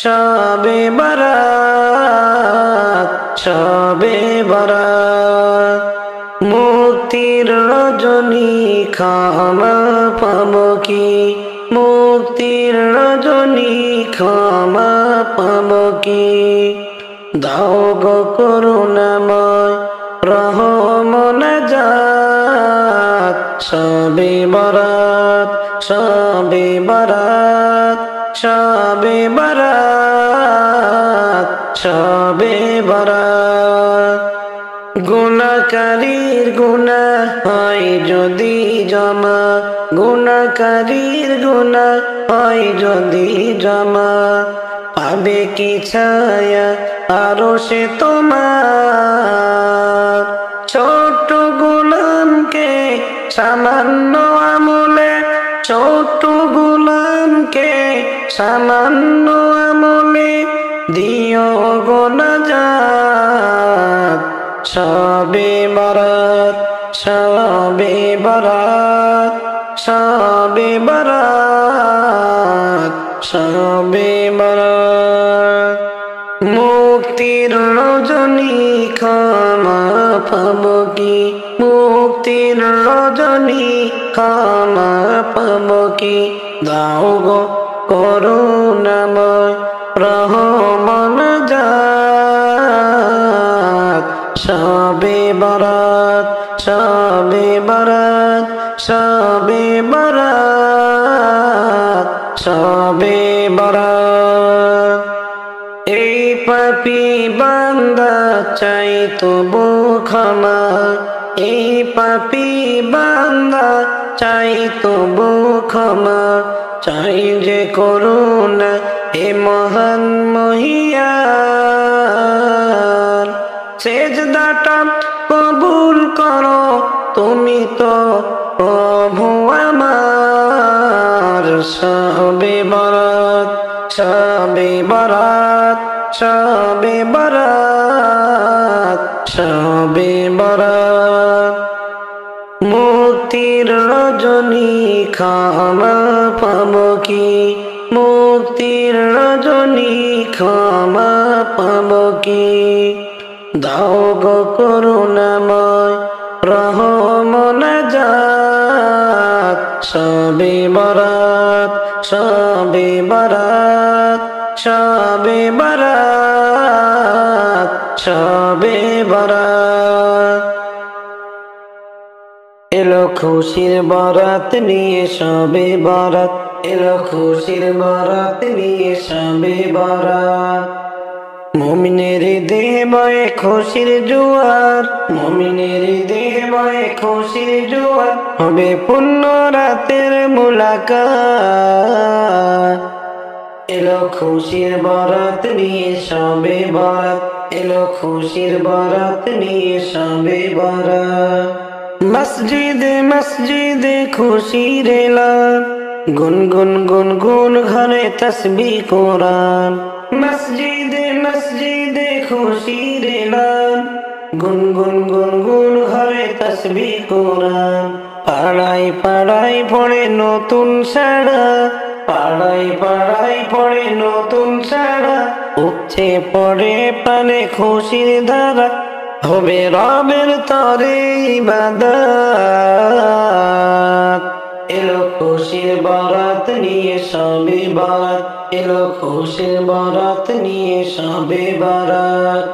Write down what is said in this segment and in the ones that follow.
শবে বরাত, শবে বরাত। মুক্তির রজনী ক্ষমা পাবো কি, মুক্তির রজনী ক্ষমা পাবো কি। দাও গো করুণাময় রহম নাজাত। শবে বরাত, শবে বরাত, শবে বরাত, শবে বরাত। গুনাহকারীর গুনাহ হয় যদি জমা, গুনাহকারীর গুনাহ হয় যদি জমা, পাবে কি ছায়া আরশে তোমার। ছোট গোলামকে সামান্য আমলে, ছোট গোলামকে সামান্য আমলে দিও গো নাজাত। শবে বরাত, শবে বরাত, শবে বরাত, শবে বরাত। মুক্তির রজনী ক্ষমা পাবো কি, মুক্তির রজনী ক্ষমা পাবো কি। দাও গো করুণাময় রহম নাজাত। শবে বরাত, শবে বরাত, শবে বরাত, শবে বরাত। এই পাপী বান্দা চাই তবু ক্ষমা, এই পাপী বান্দা চাই তবু ক্ষমা, চাই যে করুণা হে মহান মহিয়ার। সেজদাটা কবুল করো তুমি তো প্রভু আমার। শবে বরাত, শবে বরাত, শবে বরাত, শবে বরাত। মুক্তির রজনী ক্ষমা পাবো কি, মুক্তির রজনী ক্ষমা পাবো কি। দাও গো করুণাময় রহম নাজাত। শবে বরাত, শবে বরাত, শবে বরাত, শবে বরাত। এলো খুশির বরাত নিয়ে শবে বরাত, এলো খুশির বরাত নিয়ে শবে বরাত। মুমিনের দেহে বয়ে খুশির জোয়ার, মুমিনের দেহে বয়ে খুশির জোয়ার, হবে পূর্ণ রাতের মুলাকাত। এলো খুশির বরাত নিয়ে শবে বরাত, এলো খুশির বরাত নিয়ে শবে বরাত। মসজিদে মসজিদে খুশির এলান, গুনগুন গুনগুন ঘরে তসবিহ কোরআন। মসজিদে মসজিদে খুশির এলান, গুনগুন গুনগুন ঘরে তসবিহ কোরআন। পাড়ায় পাড়ায় পড়ে নতুন সাড়া, পাড়ায় পাড়ায় পড়ে নতুন সাড়া, উঠছে পড়ে প্রাণে খুশির ধারা, হবে রবের তরে ইবাদত। এলো খুশির বরাত নিয়ে শবে বরাত, এলো খুশির বরাত নিয়ে শবে বরাত।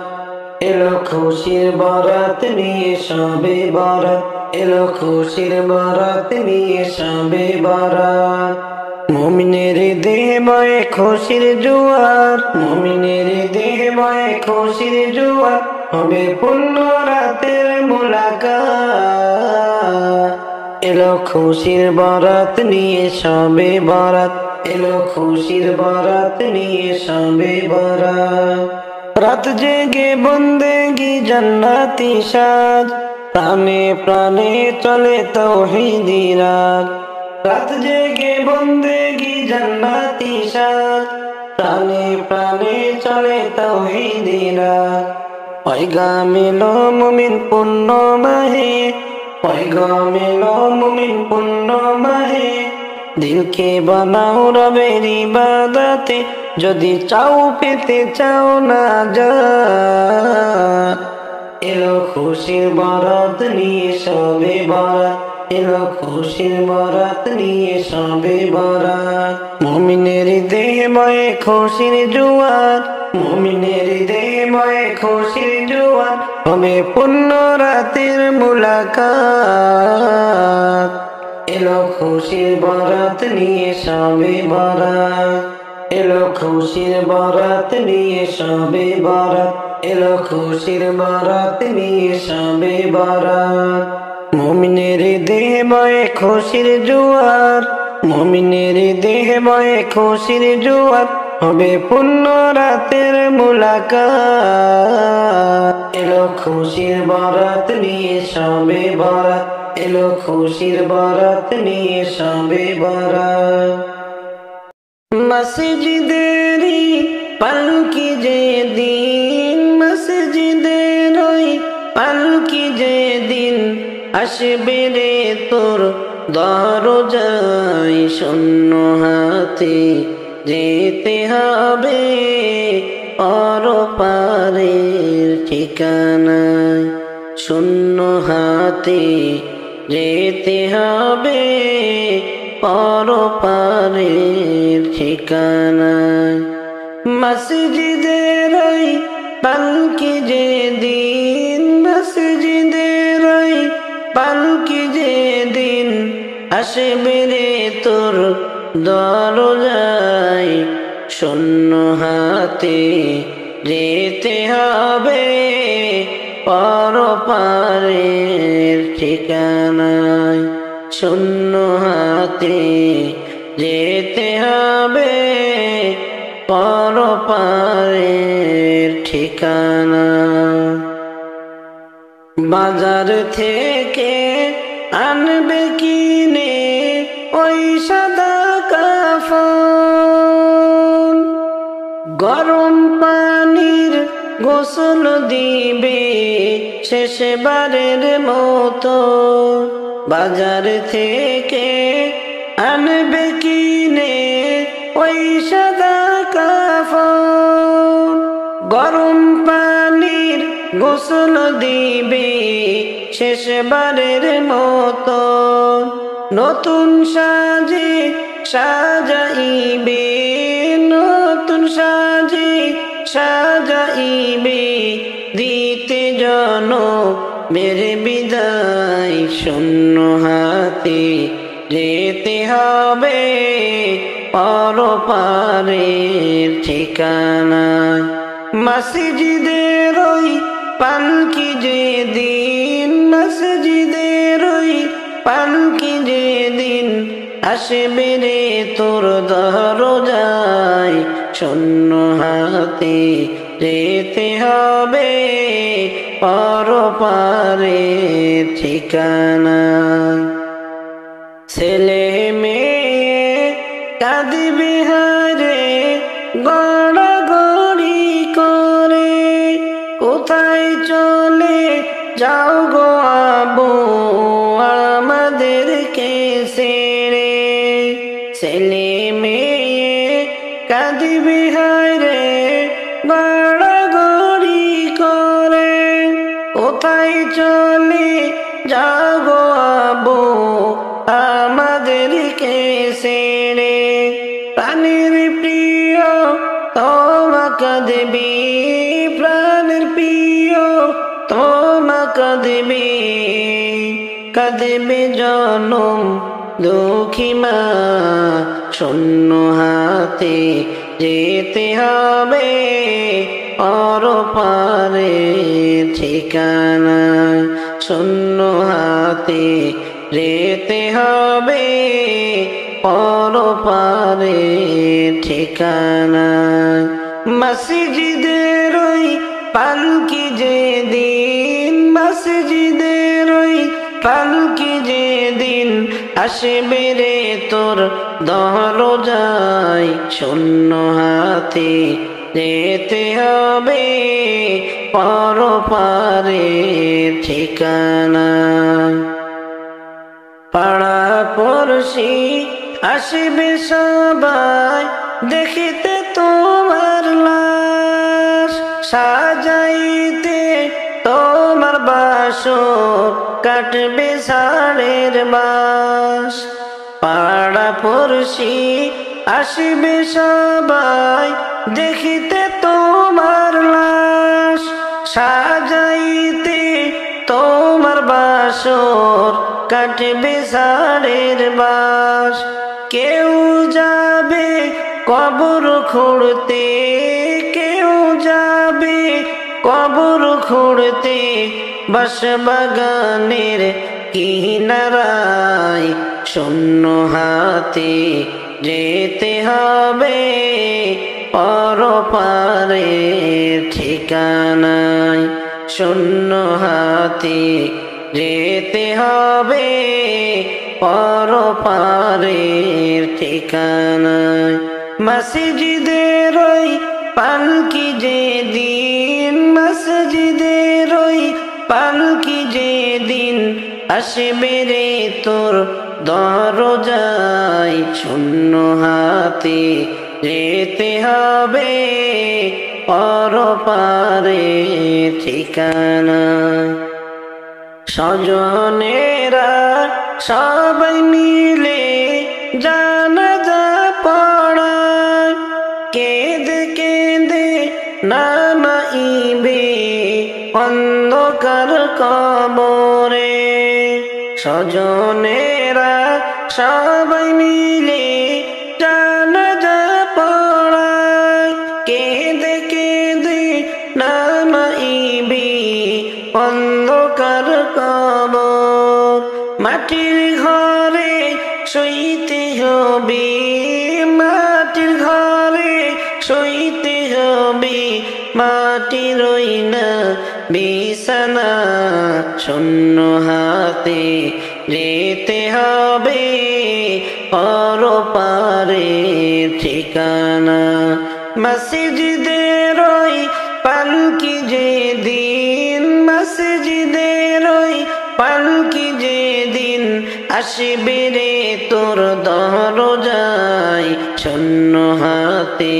এলো খুশির বরাত নিয়ে শবে বরাত, এলো খুশির বরাত নিয়ে শবে বরাত। মুমিনের দেহে বয়ে খুশির জোয়ার, মুমিনের দেহে বয়ে খুশির জোয়ার, হবে পূর্ণ রাতের মুলাকাত। এলো খুশির বরাত নিয়ে শবে বরাত, এলো খুশির বরাত নিয়ে শবে বরাত। রাত জেগে বন্দেগি জান্নাতি সাজ, প্রাণে প্রাণে চলে তাওহীদি রাগ। রাত জেগে বন্দেগি জান্নাতি সাজ, প্রাণে প্রাণে চলে তাওহীদি রাগ। পয়গাম এলো মুমিন পুণ্য মাহে, পয়গাম এলো মুমিন পুণ্য মাহে, দিলকে বানাও রবের ইবাদতে, যদি চাও পেতে চাও না যা। এলো খুশির বরাত নিয়ে সবে বরাত, এলো খুশির বরাত নিয়ে সবে বরাত। মুমিনের দেহে বয়ে খুশির জোয়ার, মুমিনের দেহে বয়ে খুশির জোয়ার, হবে পূর্ণ রাতের মুলাকাত। এলো খুশির বরাত নিয়ে সবে বরাত, এলো খুশির বরাত নিয়ে সবে বরাত, এলো খুশির বরাত নিয়ে সবে বরাত। মুমিনের দেহে বয়ে খুশির জোয়ার, মুমিনের দেহে বয়ে খুশির জোয়ার, হবে পূর্ণ রাতের মুলাকাত। এলো খুশির বরাত নিয়ে সবে বরাত, এলো খুশির বরাত নিয়ে সবে বরাত। মসজিদেরি পালকি যে দিন, মসজিদের ওই পালকি যে দিন, আসবে রে তোর দরজায় শূন্য হাতে, যেতে হবে পরপারের ঠিকানায়। শূন্য হাতে যেতে হবে পরপারের ঠিকানায়। মসজিদের ওই পালকি যে দিন, মসজিদের ওই পালকি যে দিন, আসবে রে তোর দরজায় শূন্য হাতে, যেতে হবে পরপারের ঠিকানায়। শূন্য হাতে যেতে হবে পরপারের ঠিকানায়। বাজার থেকে আনবে কিনে ওই সাদা কাফন, গরম পানির গোসল দিবে শেষবারের মতো। বাজার থেকে আনবে কিনে ওই সাদা কাফন, গরম পানির গোসল দিবে শেষবারের মতো। নতুন সাজে সাজাইবে, নতুন সাজে সাজাইবে, দিতে জনমের বিদায়। শূন্য হাতে যেতে হবে পরপারের ঠিকানায়। মসজিদের ওই পালকি যে দিন, মসজিদের ওই পালকি যে দিন, আসবে রে তোর দরজায় শূন্য হাতে, যেতে হবে পরপারের ঠিকানায়। ছেলে মেয়ে কাঁদবে হারে গড়াগড়ি করে, কোথায় চলে যাও গো আবু আমাদেরকে ছেড়ে। ছেলে মেয়ে কাঁদবে হারে গড়াগড়ি করে, কোথায় চলে যাও গো আবু আমাদেরকে ছেড়ে। প্রাণের প্রিয় তোমা কাঁদবে, প্রাণের প্রিয় তোমা কাঁদবে, কাঁদবে জনম দুঃখী মা। শূন্য হাতে যেতে হবে পরপারের ঠিকানায়। শূন্য হাতে যেতে হবে পরপারের ঠিকানায়। মসজিদের ওই পালকি যে দিন, মসজিদের ওই পালকি যে দিন, আসবে রে তোর দরজায় শূন্য হাতে, যেতে হবে পরপারের ঠিকানায়। পাড়া পড়শি আসিবে সবাই দেখিতে তোমার লাশ, সাজাইতে তোমার বাসর কাটবে ঝাড়ের বাঁশ। পাড়া পড়শি আসিবে সবাই দেখিতে তোমার লাশ, সাজাইতে তোমার বাসর কাটবে ঝাড়ের বাঁশ। কেউ যাবে কবর খুঁড়তে, কেউ যাবে কবর খুঁড়তে বাঁশবাগানের কিনারায়, শূন্য হাতে যেতে হবে পরপারের ঠিকানায়, শূন্য হাতে যেতে হবে পরপারের ঠিকানায়। মসজিদের ওই পালকি যেদিন, মসজিদের ওই পালকি যেদিন আসবে রে তোর দরজায়, শূন্য হাতে যেতে হবে পরপারের ঠিকানায়। স্বজনেরা সবাই মিলে জানাজা পড়ায়, কেঁদে কেঁদে নামাইবে অন্ধকার কবরে। স্বজনেরা সবাই মিলে জানাজা পড়ায়, কেঁদে কেঁদে নামাইবে অন্ধকার কবর। মাটির ঘরে শুইতে হবে, মাটির ঘরে শুইতে হবে, মাটির না বিছানা, শূন্য হাতে যেতে হবে পরপারের ঠিকানা। মসজিদের ওই পালকি যেদিন, মসজিদের ওই পালকি যেদিন আসবে রে তোর দরজায়, শূন্য হাতে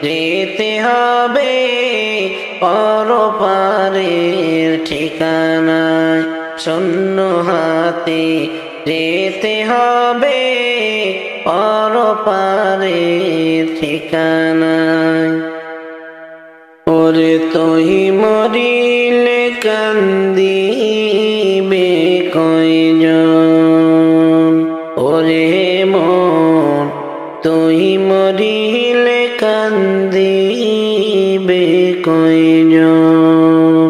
যেতে হবে পরপারের ঠিকানায়, শূন্য হাতে যেতে হবে পরপারের ঠিকানায়। ওরে তুই মরিলে কান্দিবে কয়জন, ওরে মন তুই মরিলে কান্দিবে কয়জন,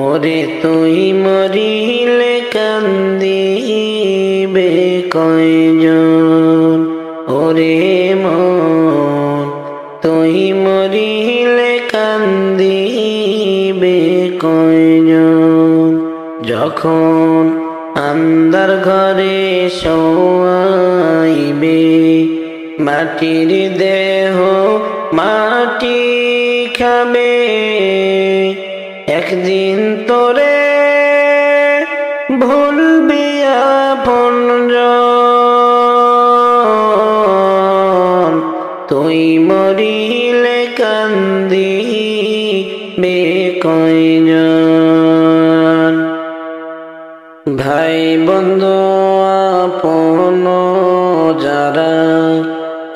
ওরে তুই মরিলে কান্দিবে কয়জন, ওরে মন তুই মরিলে কান্দিবে কয়জন। যখন আন্ধার ঘরে শোয়াইবে মাটির দেহ মাটি খাবে, একদিন তোরে ভুলবি আপনজন, তুই মরিলে কান্দিবে কয়জন। ভাই বন্ধু আপন যারা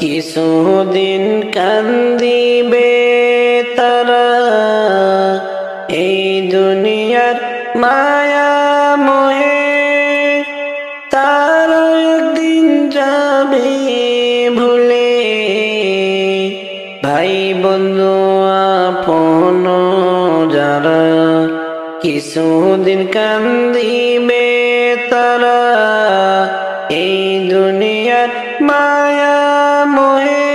কিছুদিন কান্দিবে তারা, এই দুনিয়ার মায়া মোহে তারা একদিন যাবে ভুলে। ভাই বন্ধু আপন যারা কিছুদিন কান্দিবে তারা, এই দুনিয়ার মায়া মোহে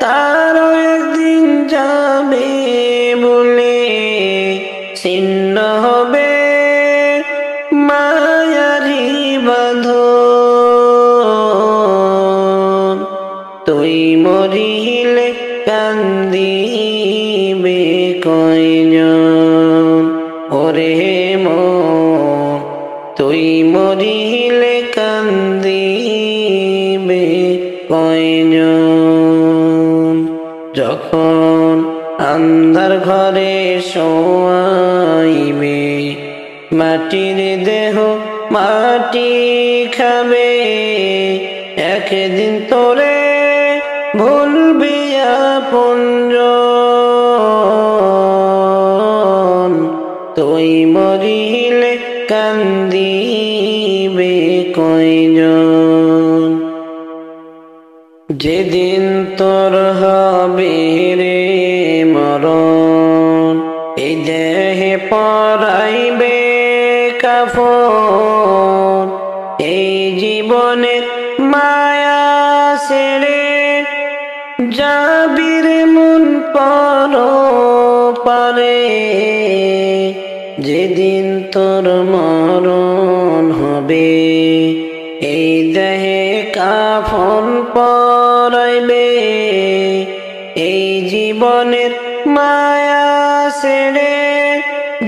তারা একদিন যাবে ভুলে। ছিন্ন হবে মায়ারি বাঁধন, তুই মরিলে কান্দিবে কয়জন, ওরে মন তুই মরিলে কান্দিবে যখন আন্ধার ঘরে শোয়াইবে, মাটির দেহ মাটি খাবে, একদিন তোরে ভুলবি আপনজন, তুই মরিলে কান্দিবে কয়জন। যেদিন তোর হবে রে মরণ, এই দেহে পরাইবে কাফন, এই জীবনের মায়া ছেড়ে যাবি রে মন পরপারে। যেদিন তোর মরণ হবে, এই দেহে কাফন পরাইবে, এই জীবনের মায়া ছেড়ে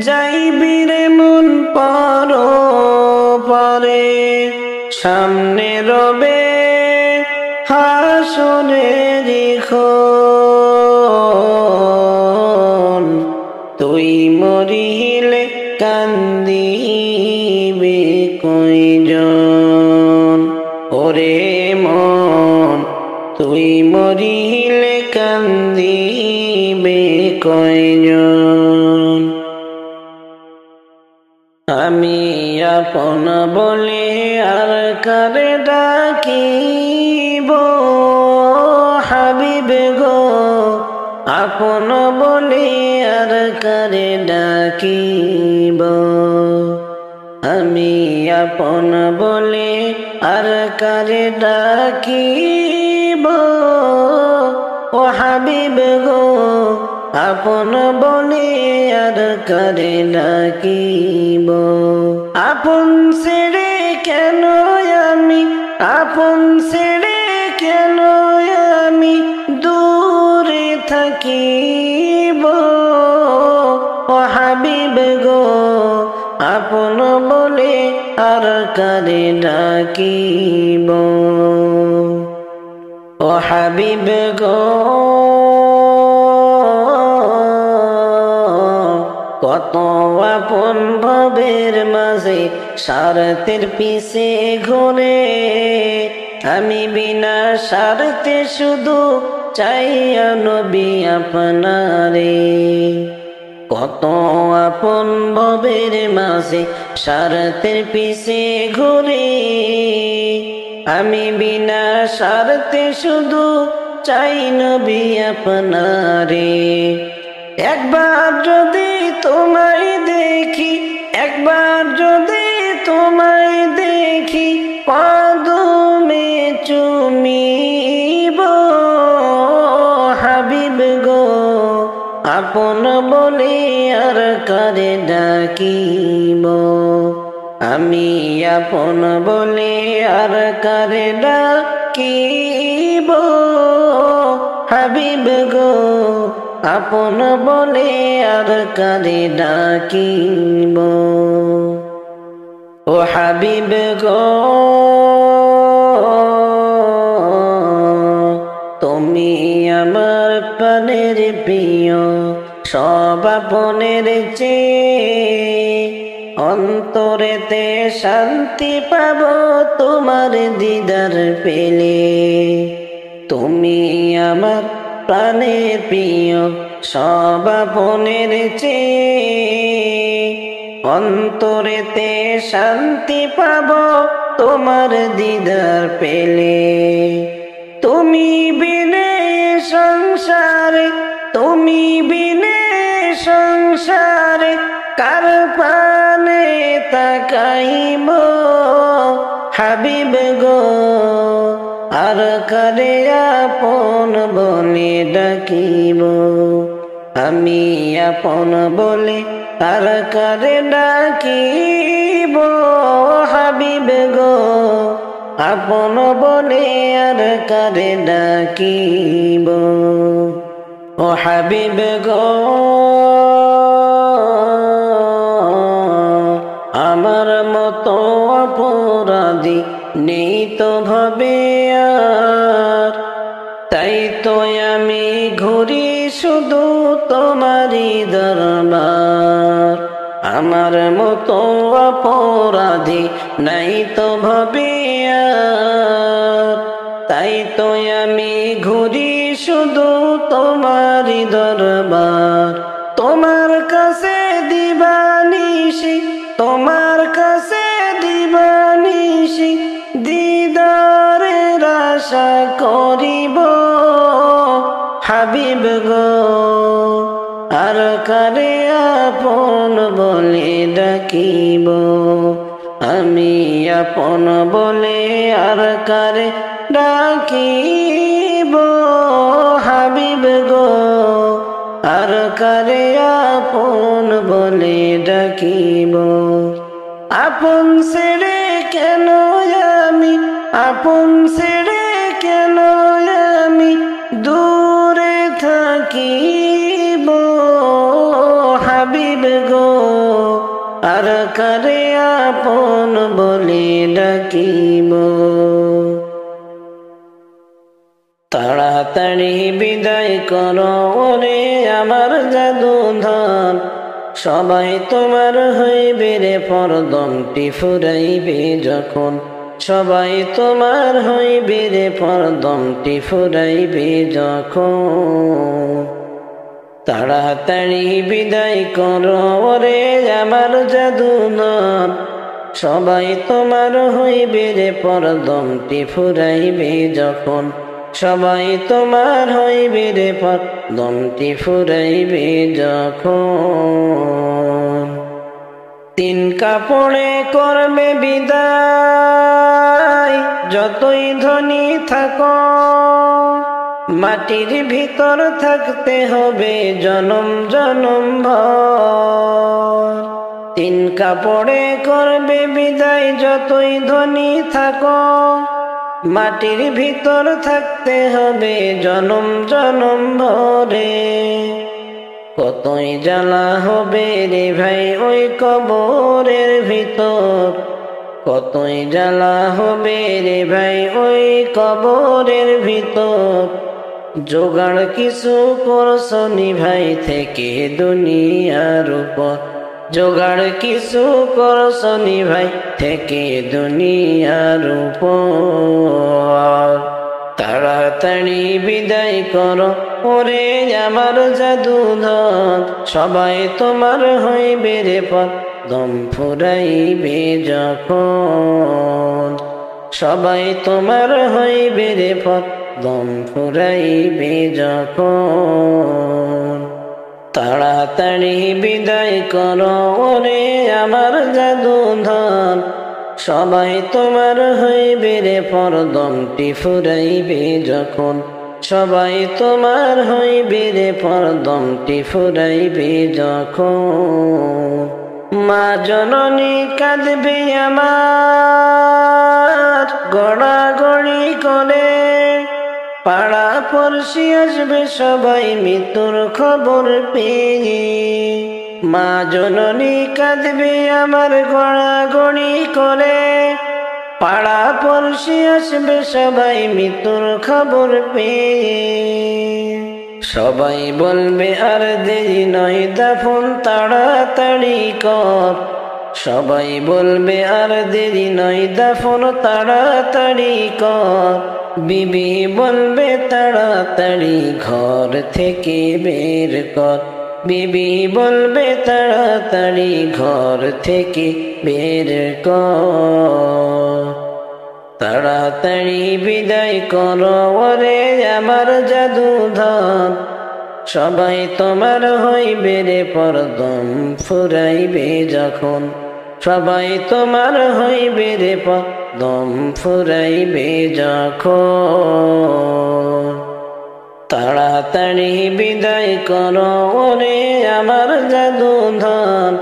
যাইবি রে মন পরপারে। সামনে রবে হাসরের ক্ষণ, তুই মরিলে কান্দিবে কয়জন। ওরে মন, তুই মরিলে কান্দিবে কয়জন। আমি আপন বলে আর কারে ডাকিব হাবিব গো, আপন বলে আর কারে ডাকিব। আমি আপন বলে আর কারে ডাকিব ও হাবিব গো, আপন বলে আর কারে ডাকিব। আপন ছেড়ে কেন আমি, আপন ছেড়ে কেন আমি দূরে থাকিব ও হাবিব গো, আপন বলে আর কারে ডাকিব ও হাবিব গো। কত আপন ভবের মাঝে স্বার্থের পিছে ঘুরে, আমি বিনা স্বার্থে শুধু চাইয়া নবী আপনারে। কত আপন ভবের মাঝে স্বার্থের পিছে ঘুরে, আমি বিনা স্বার্থে শুধু চাই নবী আপনারে। একবার যদি তোমায় দেখি, একবার যদি তোমায় দেখি, কদমে চুমিব হাবিব গো, আপন বলে আর কারে ডাকিব। আমি আপন বলে আর কারে ডাকিব হাবিব গো, আপন বলে আর কারে ডাকিব ও হাবিব গো। তুমি আমার প্রাণের প্রিয়, সব আপনের চেয়ে অন্তরেতে শান্তি পাব তোমার দিদার পেলে। তুমি আমার প্রাণের প্রিয়, সব আপনের চেয়ে অন্তরেতে শান্তি পাব তোমার দিদার পেলে। তুমি বিনে সংসারে, তুমি বিনে সংসারে কার পানে তাকাইব হাবিব গো, আর কারে আপন বলে ডাকিব। আমি আপন বলে আর কারে ডাকিব হাবিব গো, আপন বলে আর কারে ডাকিব ও হাবিব গো। আমার মতো অপরাধী নেই তো ভাবে আর, তাই তো আমি ঘুরি শুধু তোমারই দরবার। আমার মতো অপরাধী নাই তো ভাবিয়া, তাই তো আমি ঘুরি শুধু তোমারই দরবার। তোমার কাছে দিবানিশি, তোমার কাছে দিবানিশি, দিদারের আশা করিব হাবিব গো। আর কারে আপন বলে ডাকিব, আমি আপন বলে আর কারে ডাকিব হাবিব গো। আর কারে আপন বলে ডাকিব। আপন ছেড়ে কেন আমি, আপন ছেড়ে কেন আমি দূরে থাকিব হাবিব গো। আর কারে আপন বলে ডাকিব। তাড়াতাড়ি বিদায় করো ওরে আমার জাদুধন, সবাই তোমার হইবে রে পরদমটি ফুরাইবে যখন। সবাই তোমার হইবে রে পরদমটি ফুরাইবে যখন। তাড়াতাড়ি বিদায় করো ওরে আমার জাদুধন, সবাই তোমার হইবে রে পরদমটি ফুরাইবে যখন। সবাই তোমার হইবে রে পরদমটি ফুরাইবে যখন। তিন কাপড়ে করবে বিদায় যতই ধনী থাকো, মাটির ভিতর থাকতে হবে জনম জনম ভর। তিন কাপড়ে করবে বিদায় যতই ধনী থাকো, মাটির ভিতর থাকতে হবে জনম জনম ভরে। কতই জ্বালা হবে রে ভাই ওই কবরের ভিতর, কতই জ্বালা হবে রে ভাই ওই কবরের ভিতর। জোগাড় কিছু করছনি ভাই থেকে দুনিয়ার উপর, জোগাড় কিছু করছনি ভাই থেকে দুনিয়ার উপর। তাড়াতাড়ি বিদায় করো ওরে আমার জাদুধন, সবাই তোমার হইবে রে পরদম ফুরাইবে যখন। সবাই তোমার হইবে রে পরদম ফুরাইবে যখন। তাড়াতাড়ি বিদায় করো ওরে আমার জাদুধন, সবাই তোমার হইবে রে পরদমটি ফুরাইবে যখন। সবাই তোমার হইবে রে পরদমটি ফুরাইবে যখন। মা জননী কাঁদবে আমার গড়াগড়ি করে, পাড়া পড়শি আসবে সবাই মৃত্যুর খবর পেয়ে। মা জননী কাঁদবে আমার গড়াগড়ি করে, পাড়া পড়শি আসবে সবাই মৃত্যুর খবর পেয়ে। সবাই বলবে আর দেরি নয় দাফন তাড়াতাড়ি কর, সবাই বলবে আর দেরি নয় দাফন তাড়াতাড়ি কর। বিবি বলবে তাড়াতাড়ি ঘর থেকে বের কর, বিবি বলবে তাড়াতাড়ি ঘর থেকে বের কর। তাড়াতাড়ি বিদায় করো ওরে আমার জাদুধন, সবাই তোমার হইবে রে পরদম ফুরাইবে যখন। সবাই তোমার হইবে রে পরদম ফুরাইবে যখন। তাড়াতাড়ি বিদায় করো ওরে আমার জাদুধন,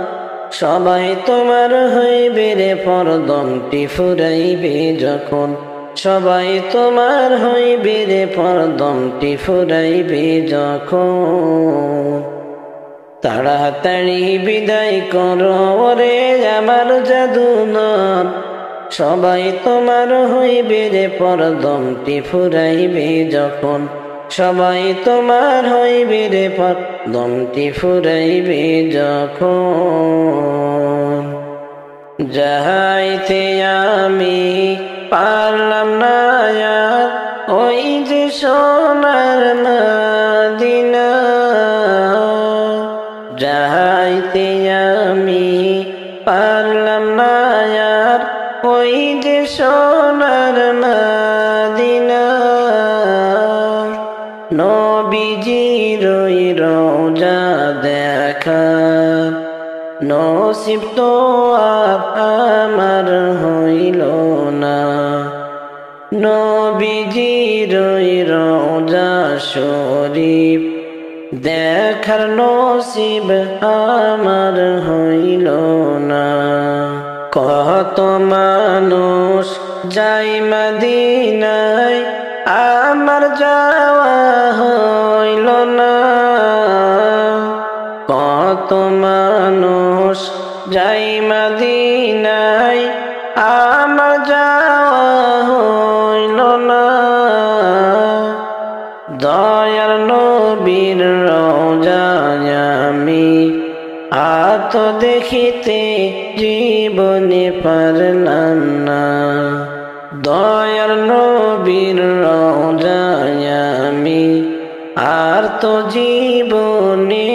সবাই তোমার হইবে রে পরদমটি ফুরাইবে যখন। সবাই তোমার হইবে রে পরদমটি ফুরাইবে যখন। তাড়াতাড়ি বিদায় করো ওরে আমার জাদুধন, সবাই তোমার হইবে রে পরদমটি ফুরাইবে যখন। সবাই তোমার হইবে রে পর দমটি ফুরাইবে যখন যাইতে আমি পারলাম না আর ওই যে সোনার মদিনা যাইতে আমি পারলাম না আর ওই যে সোনার মদিনা নবীজির ওই রওজা দেখা নসিব তো আর আমার হইল না নবীজির ওই রওজা শরীফ দেখার নসিব আমার হইল না কত মানুষ যাই মদিনায় আমার যাওয়া হইল না কত মানুষ যাই মদিনায় আমার যাওয়া হইল না দয়ার নবীর রওজায় আমি আত দেখিতে জীবনে পারলাম না দয়ার নবীর রওজায় আমি আর তো জীবনে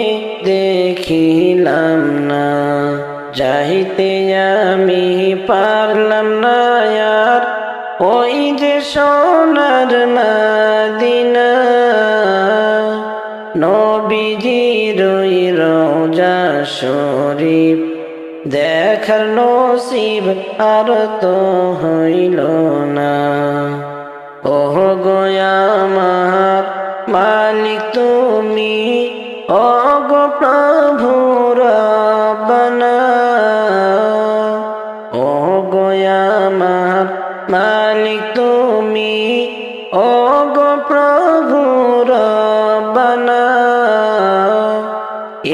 দেখিলাম না যাইতে আমি পারলাম না আর ওই যে সোনার মদিনা নবীজির ওই রওজা শরীফ দেখার নসিব আর তো হইল না ওহ গো আমার মালিক তুমি ও গো প্রভু রব্বানা ও গো আমার মালিক তুমি ও গো প্রভু রব্বানা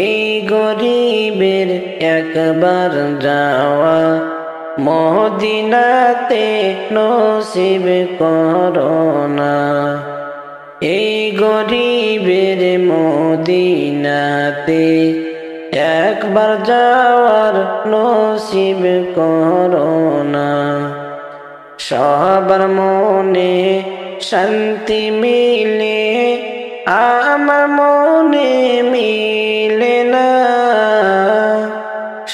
এই গরিবের একবার যাওয়া মদিনাতে নসিব করোনা এই গরিবের মদিনাতে একবার যাওয়ার নসিব করোনা সবার মনে শান্তি মিলে আমার মনে মিলে না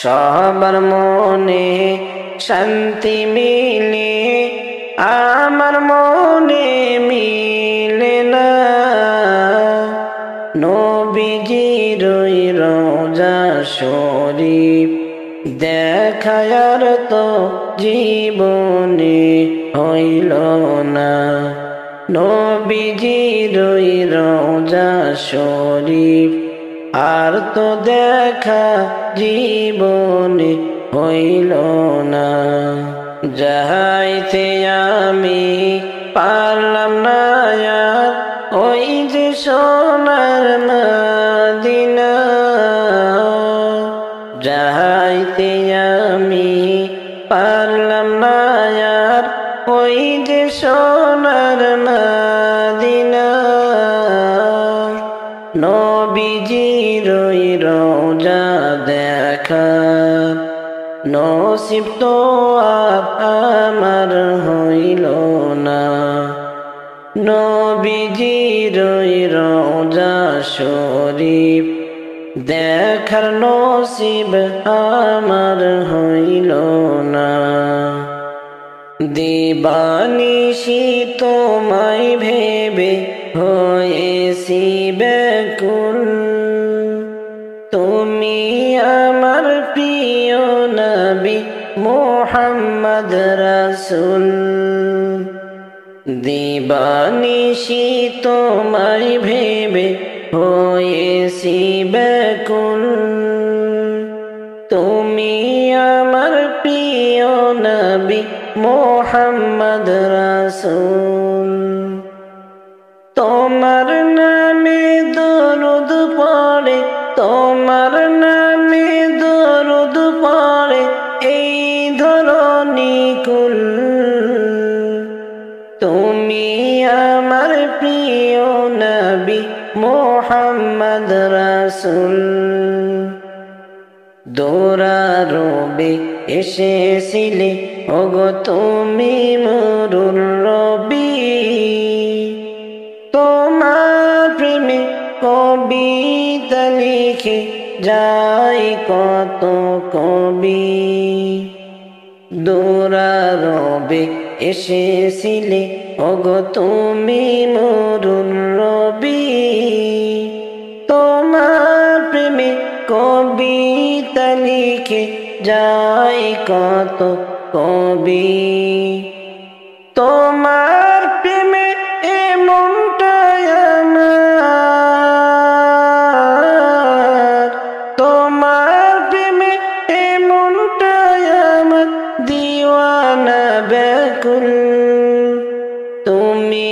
সবার মনে শান্তি মিলে আমার মনে মিলে না নবীজির ওই রওজা শরীফ দেখার তো জীবনে হইল না নবীজির ওই রওজা শরীফ আর তো দেখা জীবনে হইল না যাইতে আমি পারলাম না আর ওই যে সোনার মদিনা যাইতে আমি পারলাম না আর ওই যে সোনার মদিনা নবীজির ওই রওজা দেখা নসিব তো আর আমার হইল না নবীজির ওই রওজা শরীফ দেখার নসিব আমার হইল না দিবানিশি তোমায় ভেবে হয়েছি ব্যাকুল তুমি আমার প্রিয় নবী মুহাম্মদ রাসূল দিবানিশি তোমায় ভেবে হয়েছি ব্যাকুল তুমি আমার প্রিয় নবী মুহাম্মদ রাসূল তোমার নামে দরুদ পড়ে তোমার নামে দরুদ পড়ে এই ধরণী কুল তুমি আমার প্রিয় মোহাম্মদ রাসূল দৌড়ারবে এসেছিলে ওগো তুমি মরুর রবি তোমার প্রেমে কবিতা লিখে যায় কত কবি দৌড়ারবে এসেছিলে ওগো তুমি মরুর রবি তোমার প্রেমে কবিতা লিখে যায় কত কবি তোমার প্রেমে এমনটাই আমার তোমার প্রেমে এমনটাই আমার দিওয়ানা ব্যাকুল তুমি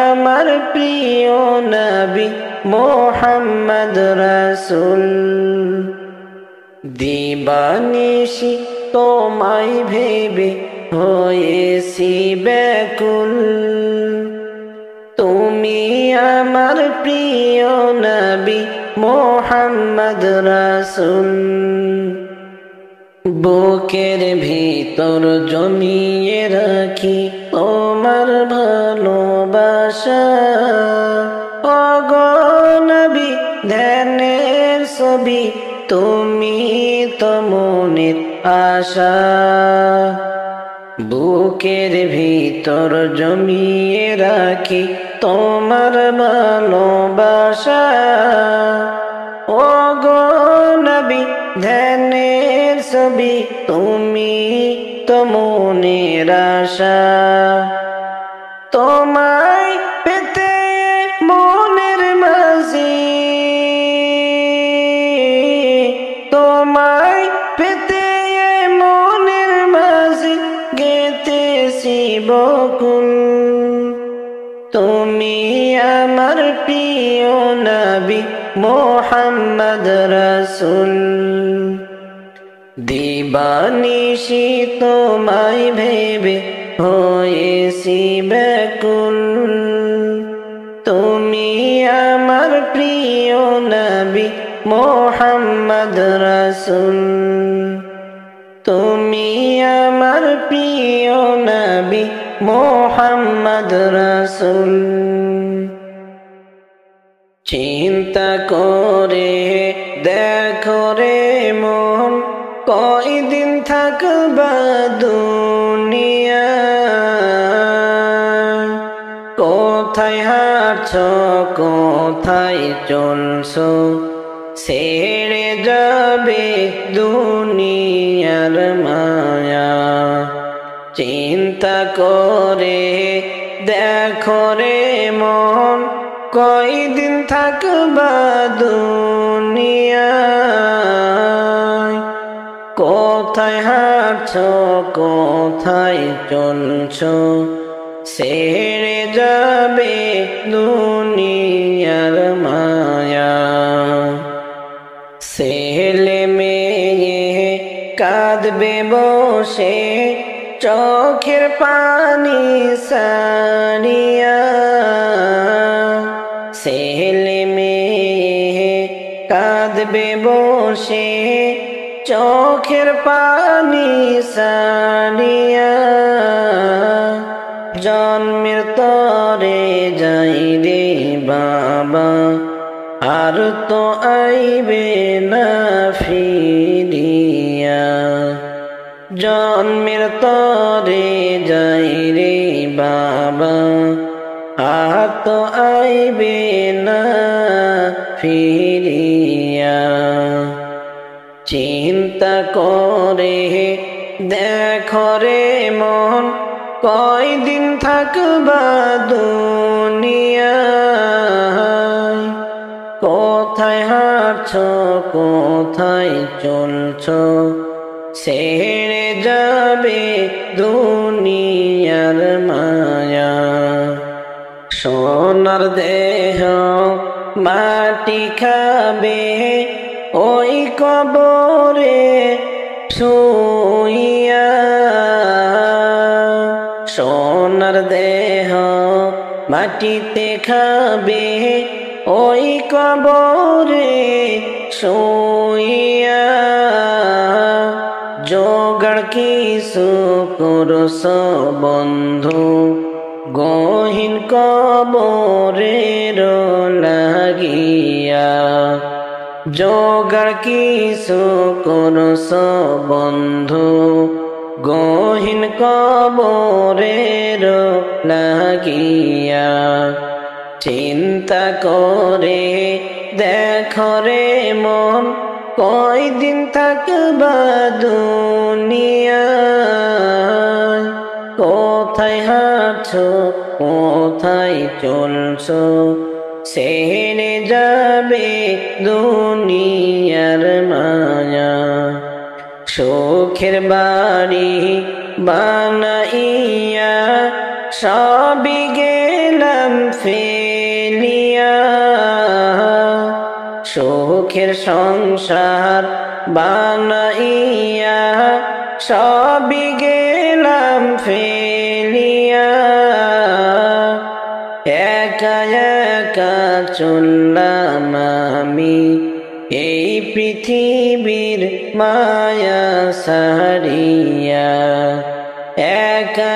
আমার প্রিয় নবী মোহাম্মদ রাসূল দিবানিশি তোমায় ভেবে হয়েছি ব্যাকুল তুমি আমার প্রিয় নবী মোহাম্মদ রাসূল বুকের ভিতর জমিয়ে রাখি তোমার ভালোবাসা ওগো নবী ধ্যানের ছবি তুমি তো মনের আশা বুকের ভিতর জমিয়ে রাখি তোমার ভালোবাসা ওগো নবী ধ্যানের ছবি তুমি তো মনের আশা তোমায় পেতে মনের মাঝে তোমায় পেতে মনের মাঝে গেতেছি বকুল তুমি আমার প্রিয় নবী মোহাম্মদ রাসূল দিবানিশি তোমায় ভেবে হয়েছি ব্যাকুল তুমি আমার প্রিয় নবী মোহাম্মদ রাসূল তুমি আমার প্রিয় নবী মোহাম্মদ রাসূল চিন্তা করে দেখো রে মন কয়দিন থাকবা দুনিয়া কোথায় হাঁটছো কোথায় চলছো ছেড়ে যাবে দুনিয়ার মায়া চিন্তা করে দেখো রে মন কয়দিন থাকবা দুনিয়ায় কোথায় হাঁটছো কোথায় চলছো ছেড়ে যাবে দুনিয়ার মায়া ছেলে মেয়ে কাঁদবে বসে চোখের পানি সারিয়া ছেলে মেয়ে কাঁদবে বসে চোখের পানি সারিয়া জন্মের তরে যাই রে বাবা আর তো আইবে না ফিরিয়া জন্মের তরে যাই রে বাবা আর তো আইবে না ফিরিয়া চিন্তা করে দেখো রে মন কয়দিন থাকবা দুনিয়ায় কোথায় হাঁটছো কোথায় চলছো ছেড়ে যাবে দুনিয়ার মায়া সোনার দেহ মাটি খাবে ওই কবরে শুইয়া সোনার দেহ মাটিতে খাবে ওই কবরে শুইয়া জোগাড় কিছু করস বন্ধু গহীন কবরের লাগিয়া জোগাড় কিছু করস বন্ধু গহীন কবরের লাগিয়া চিন্তা করে দেখো রে মন কয়দিন থাকবা দুনিয়ায় কোথায় হাঁটছো কোথায় চলছো ছেড়ে যাবে দুনিয়ার মায়া সুখের বাড়ি বানাইয়া সবই গেলাম ফেলিয়া সুখের সংসার বানাইয়া সবই গেলাম ফেলিয়া একা একা চললাম আমি এই পৃথিবীর মায়া সারিয়া একা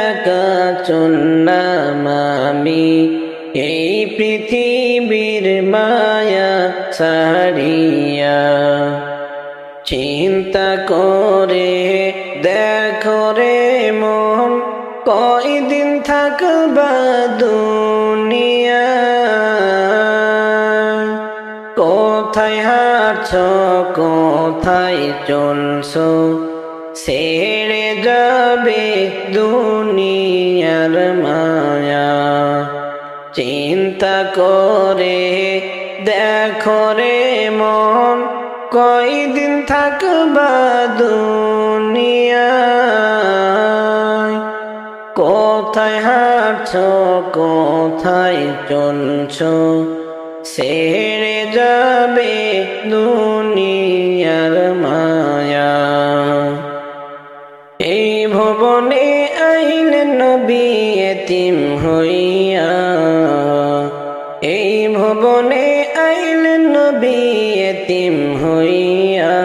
একা চললাম আমি এই পৃথিবীর মায়া সারিয়া চিন্তা করে দেখো রে মন কয়দিন থাকবা দুনিয়া কোথায় হাঁটছো কোথায় চলছো ছেড়ে যাবে দুনিয়ার মায়া চিন্তা করে দেখো রে মন কয়দিন থাকবা দুনিয়ায় কোথায় হাঁটছো কোথায় চলছো ছেড়ে যাবে দুনিয়ার মায়া এই ভুবনে আইলেন নবী এতিম হইয়া এই ভুবনে আইলেন নবী এতিম হইয়া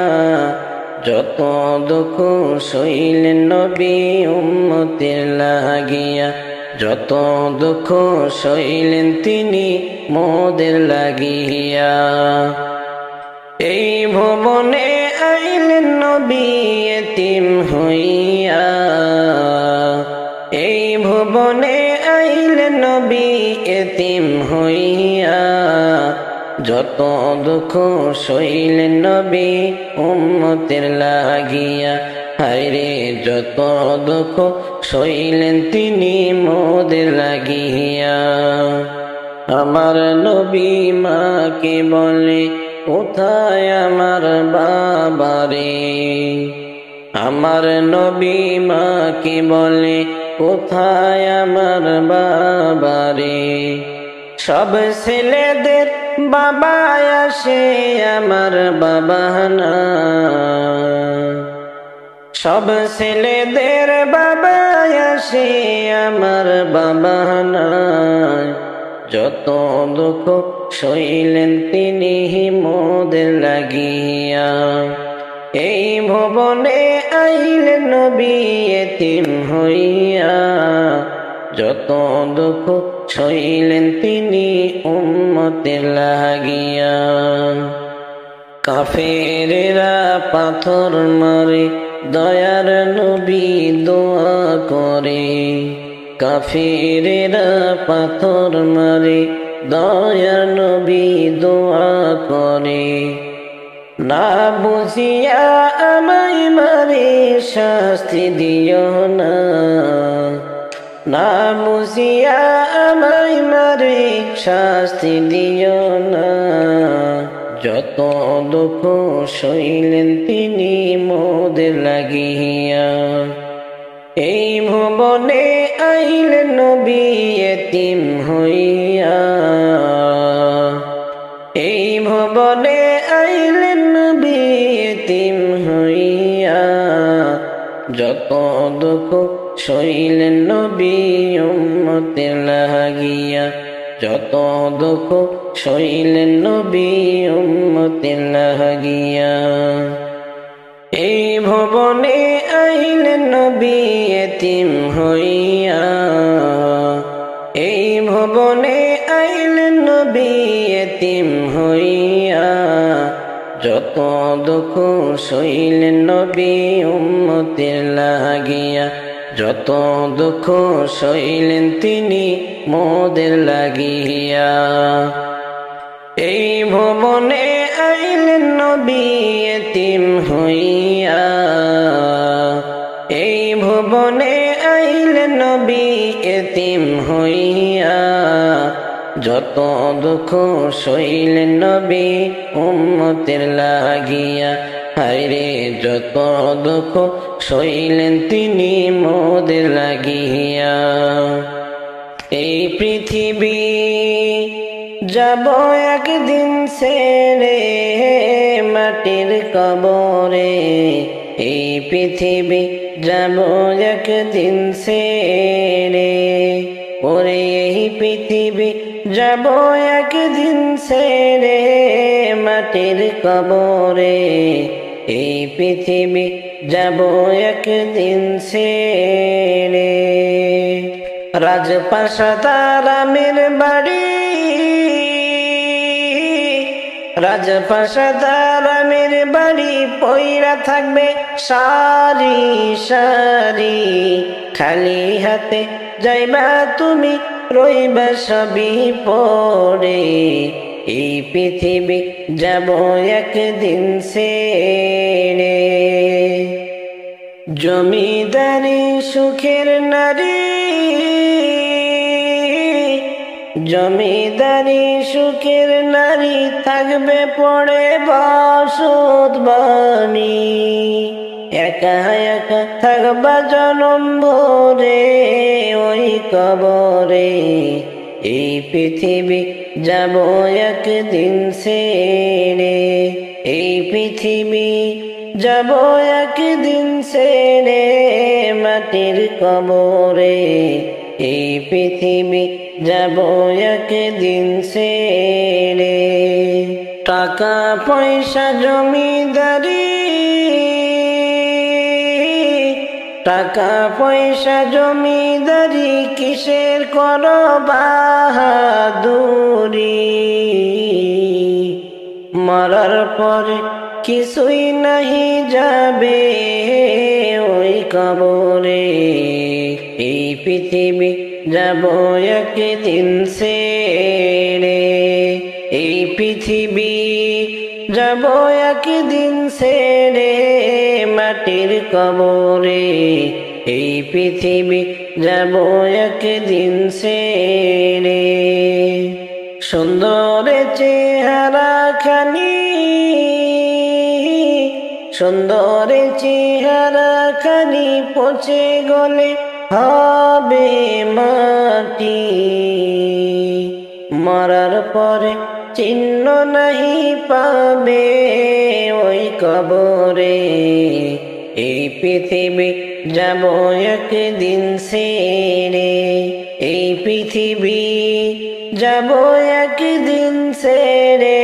যত দুঃখ সইলেন নবী উম্মতের লাগিয়া যত দুঃখ সইলেন তিনি মোদের লাগিয়া এই ভুবনে আইলেন নবী এতিম হইয়া এই ভুবনে আইলেন নবী এতিম হইয়া যত দুঃখ সইলেন নবী উম্মতের লাগিয়া হায়রে যত দুঃখ সইলেন তিনি মোদের লাগিয়া আমার নবী মাকে বলে কোথায় আমার বাবারে আমার নবী মাকে বলে কোথায় আমার বাবারে সব ছেলেদের বাবা আসে আমার বাবা না সব ছেলেদের বাবা আসে আমার বাবা না যত দুঃখ সইলেন তিনি মোদের লাগিয়া এই ভুবনে আইলেন নবী এতিম হইয়া যত দুঃখ সইলেন তিনি উম্মতের লাগিয়া কাফেরেরা পাথর মারে দয়ার নবী দোয়া করে কাফেরেরা পাথর মারে দয়ার নবী দোয়া করে না বুঝিয়া আমায় মারে শাস্তি দিও না না বুঝিয়া আমায় মারে শাস্তি দিও না যত দুঃখ সইলেন তিনি মোদের লাগিয়া এই ভুবনে আইলেন নবী এতিম হইয়া এই ভুবনে আইলেন নবী এতিম হইয়া যত দুঃখ সইলেন নবী উম্মতের লাগিয়া যত দুঃখ সইলেন নবী উম্মতের লাগিয়া। এই ভবনে আইলেন নবী এতিম হইয়া, এই ভবনে আইলেন নবী এতিম হইয়া। যত দুঃখ সইলেন নবী উম্মতের লাগিয়া, যত দুঃখ সইলেন তিনি মোদের লাগিয়া। এই ভবনে আইলেন নবী এতিম হইয়া, এই ভবনে আইলেন নবী এতিম হইয়া। যত দুঃখ সইলেন নবী উম্মতের লাগিয়া, হায়রে যত দুঃখ সইলেন তিনি মোদের লাগিয়া। এই পৃথিবী যাব একদিন ছেড়ে মাটির কবরে, এই পৃথিবী যাব একদিন ছেড়ে, ওরে এই পৃথিবী যাব একদিন ছেড়ে মাটির কবরে, এই পৃথিবী যাব একদিন ছেড়ে। রাজপ্রাসাদ আরামের বাড়ি, রাজপ্রাসাদ আরামের বাড়ি পইরা থাকবে সারি সারি, খালি হাতে যাইবা তুমি রইবা সবই পড়ে, এই পৃথিবী যাব একদিন ছেড়ে। জমিদারি সুখের নারী, জমিদারি সুখের নারী থাকবে পড়ে বসত বাণী, একা একা থাকবা জনম ভরে ওই কবরে, এই পৃথিবী যাব একদিন ছেড়ে, এই পৃথিবী যাব একদিন ছেড়ে মাটির কবরে, এই পৃথিবী যাব একদিন ছেড়ে। টাকা পয়সা জমিদারি, টাকা পয়সা জমিদারি কিসের করো বাহাদুরি, মরার পরে কিছুই নাহি যাবে ওই কবরে, এই পৃথিবী যাব একদিন ছেড়ে, এই পৃথিবী যাব একদিন ছেড়ে মাটির কবরে, এই পৃথিবী যাব একদিন ছেড়ে। সুন্দর চেহারা খানি, সুন্দর চেহারা খানি পচে গলে হবে মাটি, মরার পরে চিহ্ন নাহি পাবে ওই কবরে, এই পৃথিবী যাব একদিন ছেড়ে, এই পৃথিবী যাব একদিন ছেড়ে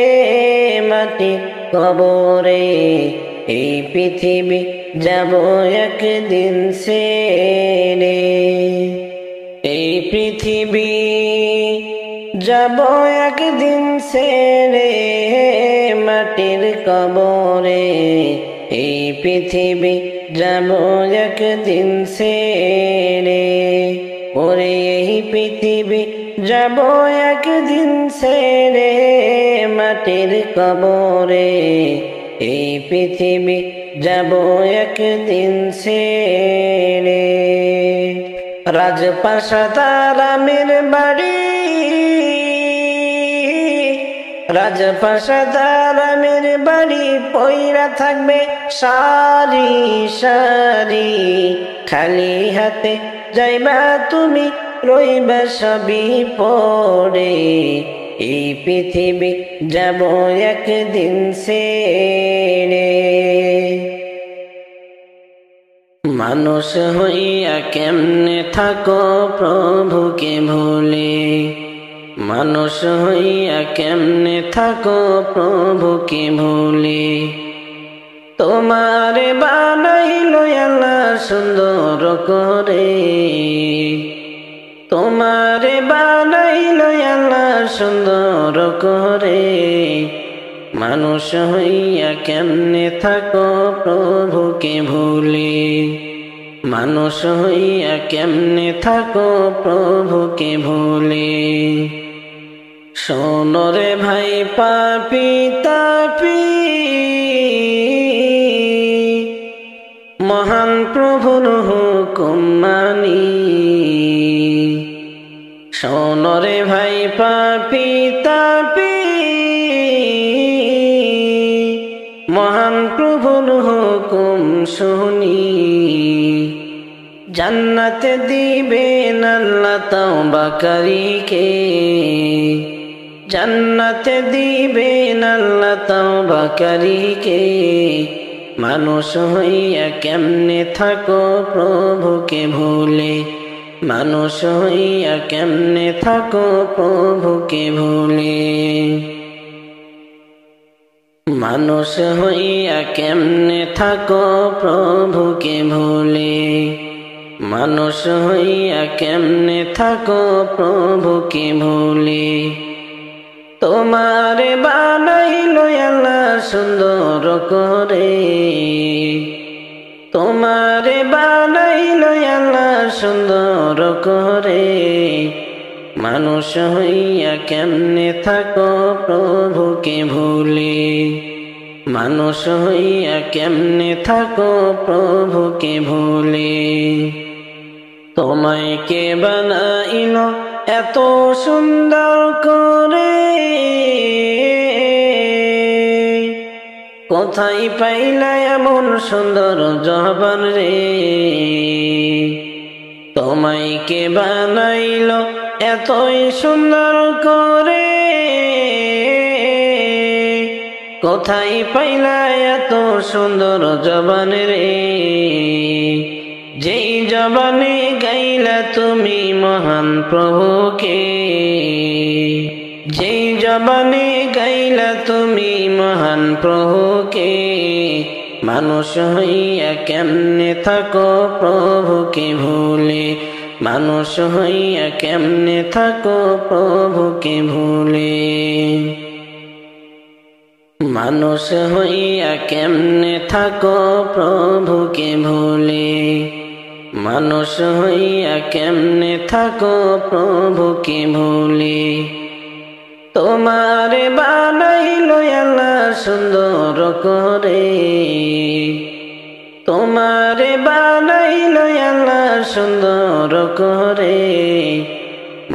মাটির কবরে, এই পৃথিবী যাব একদিন ছেড়ে। এই পৃথিবী যাব একদিন ছেড়ে মাটির কবরে, এই পৃথিবী যাব একদিন ছেড়ে, ওরে এই পৃথিবী যাব একদিন ছেড়ে মাটির কবরে, এই পৃথিবী যাব একদিন ছেড়ে। রাজপ্রাসাদ আরামের বাড়ি, রাজপ্রাসাদ আরামের বাড়ি পইরা থাকবে সারি সারি, খালি হাতে যাইবা তুমি রইবা সবই পড়ে, এই পৃথিবী যাব একদিন ছেড়ে। মানুষ হইয়া কেমনে থাকো প্রভুকে ভুলে, মানুষ হইয়া কেমনে থাকো প্রভুকে ভুলে। তোমারে বানাইলো আল্লাহ সুন্দর করে, তোমারে বানাইলো আল্লাহ সুন্দর করে। মানুষ হইয়া কেমনে থাকো প্রভুকে ভুলে। মানুষ হইয়া কেমনে থাকো প্রভুকে ভুলে। শোনো রে ভাই পাপী তাপী, মহান প্রভুর হুকুম মানি। শোনো রে ভাই পাপী তাপী, মহান প্রভুর হুকুম শুনি। জান্নাতে দিবেন আল্লাহ তাওবাকারীকে, জান্নাতে দিবেন আল্লাহ তাওবাকারীকে। মানুষ হইয়া কেমনে থাকো প্রভুকে ভুলে। মানুষ হইয়া কেমনে থাকো প্রভুকে ভুলে। মানুষ হইয়া কেমনে থাকো প্রভুকে ভুলে। মানুষ হইয়া কেমনে থাকো প্রভুকে ভুলে। তোমারে বানাইলো আল্লাহ সুন্দর করে, তোমারে বানাইলো আল্লাহ সুন্দর করে। মানুষ হইয়া কেমনে থাকো প্রভুকে ভুলে। মানুষ হইয়া কেমনে থাকো প্রভুকে ভুলে। তোমায় কে বানাইলো এত সুন্দর করে, কোথায় পাইলা এমন সুন্দর জবান রে। তোমায় কে বানাইলো এতই সুন্দর করে, কোথায় পাইলা এত সুন্দর জবান রে। যেই জবানে গাইলা তুমি মহান প্রভুকে, যেই জবানে গাইলা তুমি মহান প্রভুকে। মানুষ হইয়া কেমনে থাকো প্রভুকে ভুলে। মানুষ হইয়া কেমনে থাকো প্রভুকে ভুলে। মানুষ হইয়া কেমনে থাকো প্রভুকে ভুলে। মানুষ হইয়া কেমনে থাকো প্রভুকে ভুলে। তোমারে বানাইলো আল্লাহ সুন্দর করে, তোমারে বানাইলো আল্লাহ সুন্দর করে।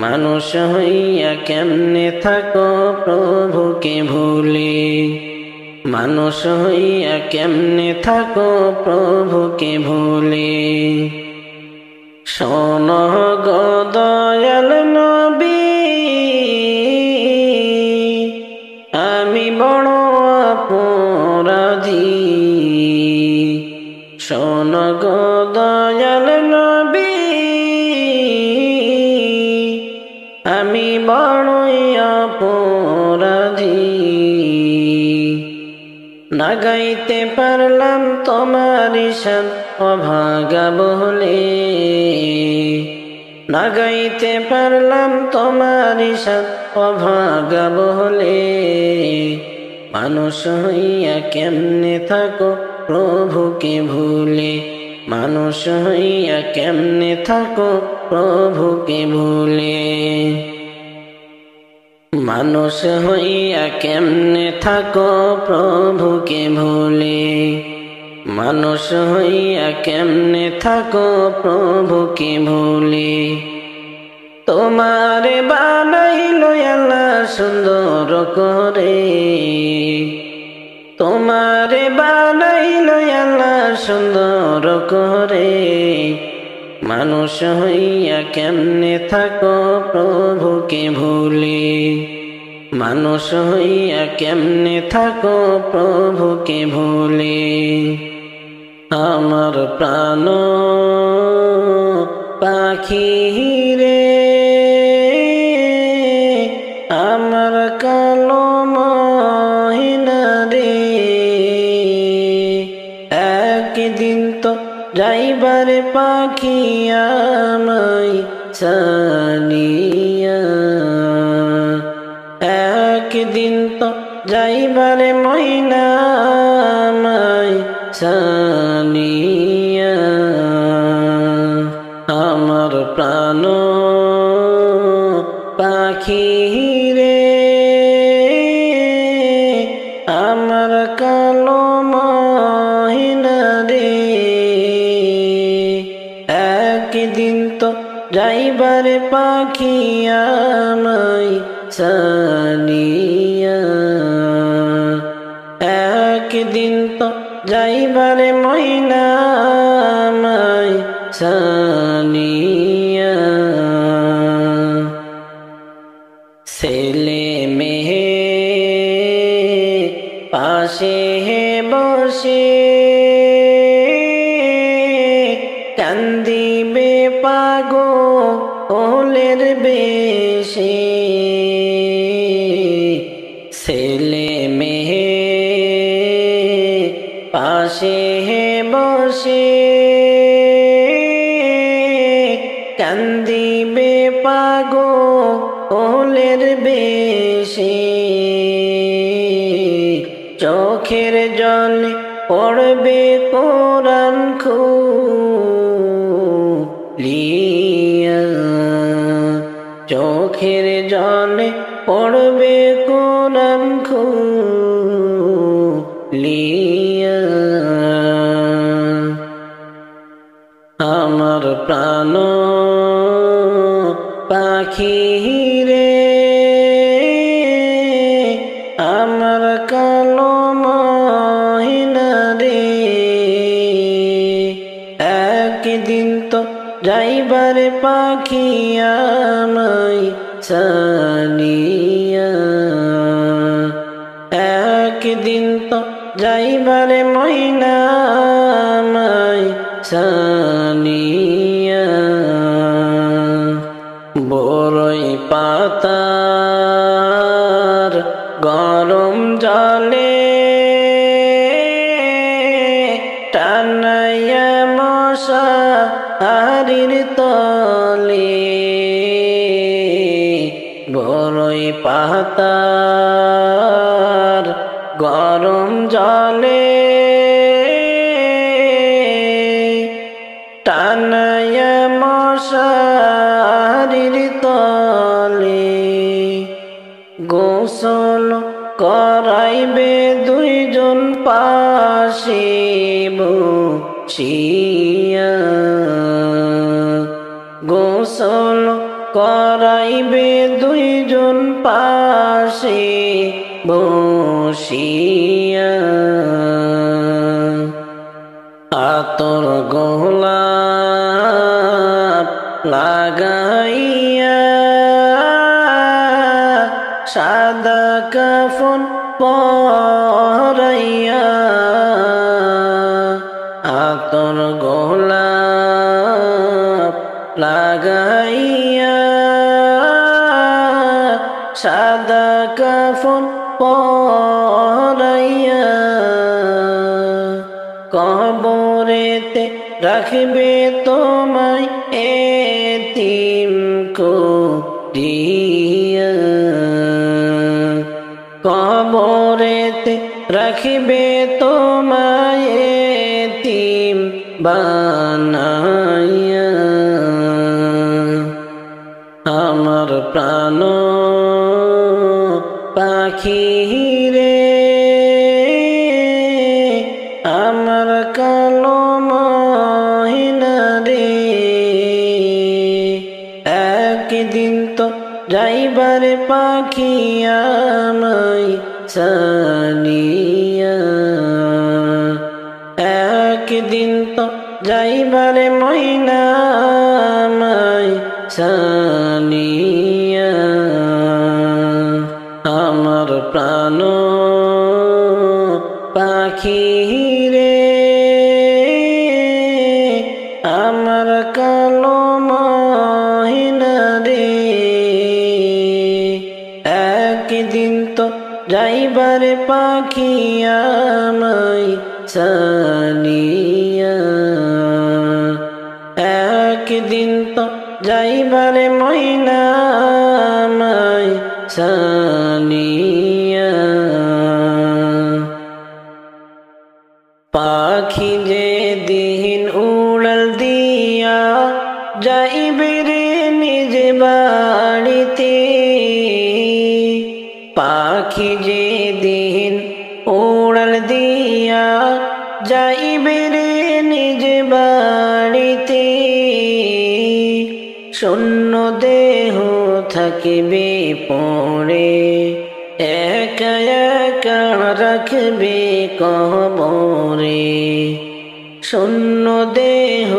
মানুষ হইয়া কেমনে থাকো প্রভুকে ভুলে। মানুষ হইয়া কেমনে থাকো প্রভুকে ভুলে। শোনো গো দয়াল নবী, আমি বড় অপরাধী। শোনো গো দয়াল নবী, আমি বড়ই অপরাধী। না গাইতে পারলাম তোমার শান অভাগা বলে, না গাইতে পারলাম তোমার শান অভাগা বলে। মানুষ হইয়া কেমনে থাকো প্রভুকে ভুলে। মানুষ হইয়া কেমনে থাকো প্রভুকে ভুলে। মানুষ হইয়া কেমনে থাকো প্রভুকে ভুলে। মানুষ হইয়া কেমনে থাকো প্রভুকে ভুলে। তোমারে বানাইলো আল্লাহ সুন্দর করে, তোমারে বানাইলো আল্লাহ সুন্দর করে। মানুষ হইয়া কেমনে থাকো প্রভুকে ভুলে। মানুষ হইয়া কেমনে থাকো প্রভুকে ভুলে। আমার প্রাণ পাখি রে যাইবার পাখি আমায় সানিয়া একদিন তো যাইবার ময়না আমায় সানিয়া আমার প্রাণ পাখি রে আমার কালো মহিনা রে একদিন তো যাইবার পাখি আমায় সানিয়া একদিন তো যাইবার ময়না আমায় সানিয়া ছেলে মেয়ে পাশে বসে কান্দিবে পাগলের বেশে ছেলে মেয়ে পাশে বসে কান্দিবে পাগলের বেশে চোখের জলে পড়বে কোরআন খুলিয়া চোখের জলে পড়বে কোরআন খুলিয়া আমার প্রাণ পাখি রে আমার কালো মহিনা রে একদিন তো যাইবার পাখি আমায় সানিয়া একদিন তো যাইবার ময়না আমায় সানিয়া বড়ই পাতার গরম জলে টানাইয়া মশারির তলে বড়ই পাতার গরম জলে টানাইয়া মশারির তলে গোসল করাইবে দুইজন পাশে বসিয়া গোসল করাইবে দুইজন পাশে বসিয়া আতর গোলাপ লাগাইয়া সাদা কাফন পরাইয়া আতর গোলাপ লাগাইয়া সাদা কাফন পরাইয়া কবরেতে রাখবে তোমায় এতিম করিয়া কবরেতে রাখবে তোমায় এতিম বানাইয়া আমার প্রাণ পাখি রে আমার কালো মহিনা রে একদিন তো যাইবার পাখি আমায় সানিয়া একদিন তো যাইবার ময়না আমায় সানিয়া আমার প্রাণ পাখি রে আমার কালো মহিনা রে একদিন তো যাইবার পাখি আমায় সানিয়া পাখি যেদিন উড়াল দিয়া যাইবে রে নিজ বাড়িতে, পাখি যেদিন উড়াল দিয়া যাইবে রে নিজ বাড়িতে, শূন্য দেহ থাকিবে পড়ে, একা একা রাখবে কবরে। শূন্য দেহ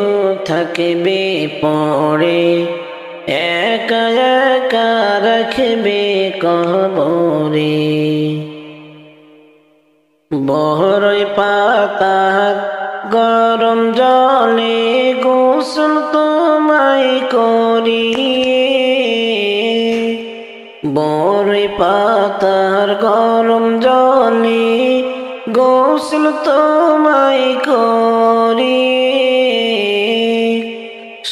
থাকিবে পড়ে, একা একা রাখবে কবরে। বরই পাতার গরম জলে গোসল তোমায় করিয়ে, বরই পাতার গরম জলে গোসল তোমায় করিয়ে,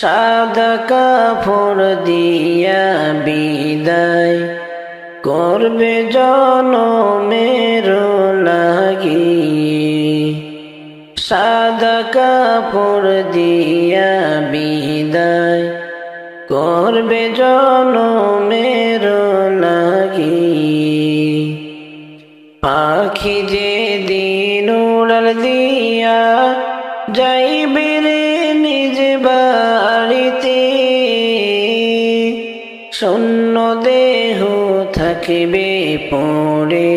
সাদা কাপড় দিয়া বিদায় করবে জনমের লাগিয়ে, সাদা কাপড় দিয়া বিদায় করবে জনমের লাগিয়ে। পাখি যেদিন উড়াল দিয়া যাইবে রে নিজ বাড়িতে, শূন্য দেহ থাকিবে পড়ে,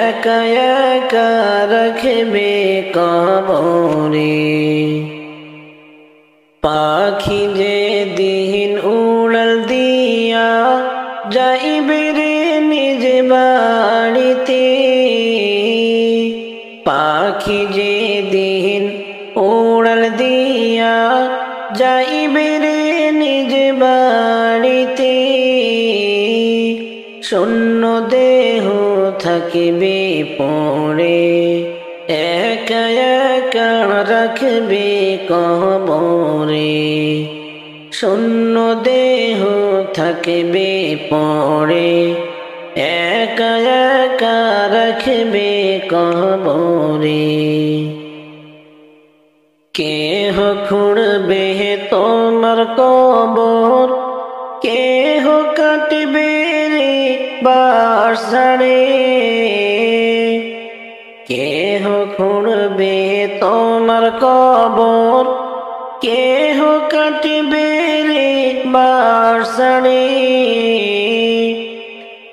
একা একা রাখবে কবরে। পাখি যেদিন উড়াল দিয়া যাইবে রে নিজ বাড়িতে, পাখি যেদিন উড়াল দিয়া যাইবে রে নিজ বাড়িতে, শূন্য দেহ থাকিবে পড়ে, একা একা রাখবে কবরে। শূন্য দেহ থাকিবে পড়ে, একা একা রাখবে কবরে। কেহ খুঁড়বে তোমার কবর, কেহ কাটবে রে বাঁশঝাড়ে, কেহ খুঁড়বে তোমার কবর, কেহ কাটবে রে বাঁশঝাড়ে,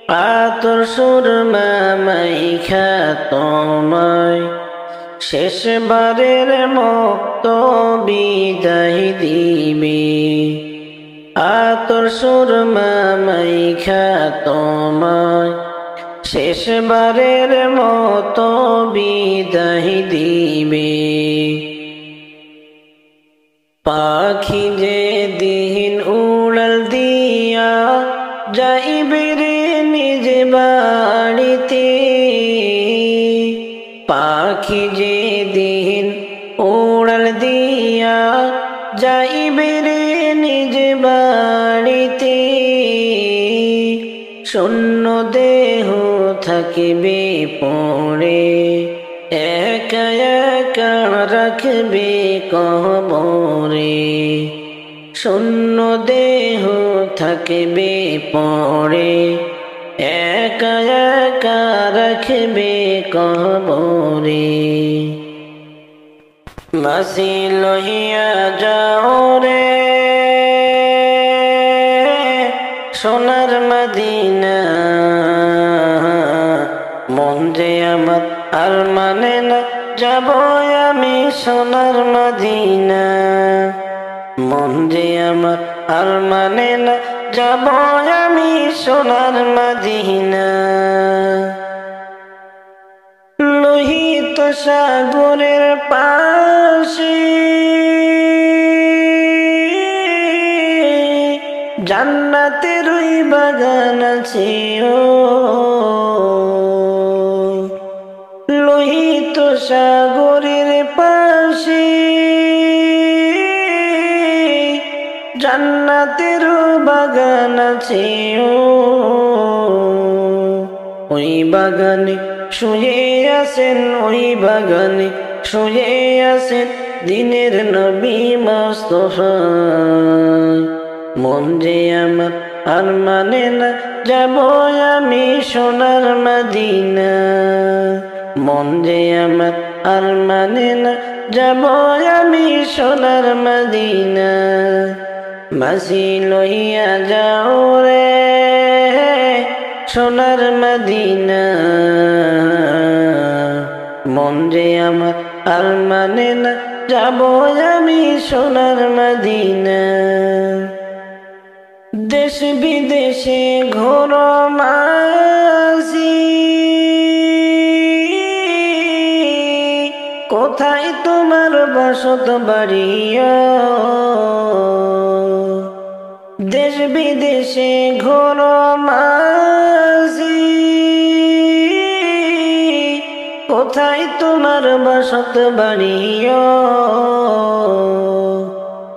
পাথর সুরমা মাইখা তোমায় শেষবারের মতো বিদায় দিবে, পাথর সুরমা মাইখা তোমায় শেষবারের মতো বিদায় দিবে। পাখি যেদিন উড়াল দিয়া যাইবে রে নিজ বাড়িতে, পাখি যেদিন উড়াল দিয়া যাইবে রে নিজ বাড়িতে, শূন্য দেহ থাকিবে পড়ে, একা একা রাখবে কবরে। শূন্য দেহ থাকিবে পড়ে, একা একা রাখবে কবরে। মাসি লইয়া যাও রে সোনার মদিনা, মন যে আমার আর মানে না যাব আমি সোনার মদিনা, মন যে আমার আর মানে না যাব আমি সোনার মদিনা। লোহিত সাগরের পাশে জান্নাতের ওই বাগান আছে, ও লোহিত সাগরের পাশে জান্নাতের বাগান আছে, ও ওই বাগানে শুয়ে আছেন ওই বাগানে, শুয়ে আছেন দিনের নবী মুস্তাফা। মন যে আমার আর মানে না, যাব আমি সোনার মদিনা। মন যে আমার আর মানে না, যাব আমি সোনার মদিনা। মাঝি লইয়া যাও রে সোনার মদিনা। মন যে আমার আর মানে না, যাব আমি সোনার মদিনা। দেশ বিদেশে ঘোরো মাঝি, কোথায় তোমার বসত বাড়িয়া। দেশ বিদেশে ঘোরো মাঝি, কোথায় তোমার বসত বাড়িয়া।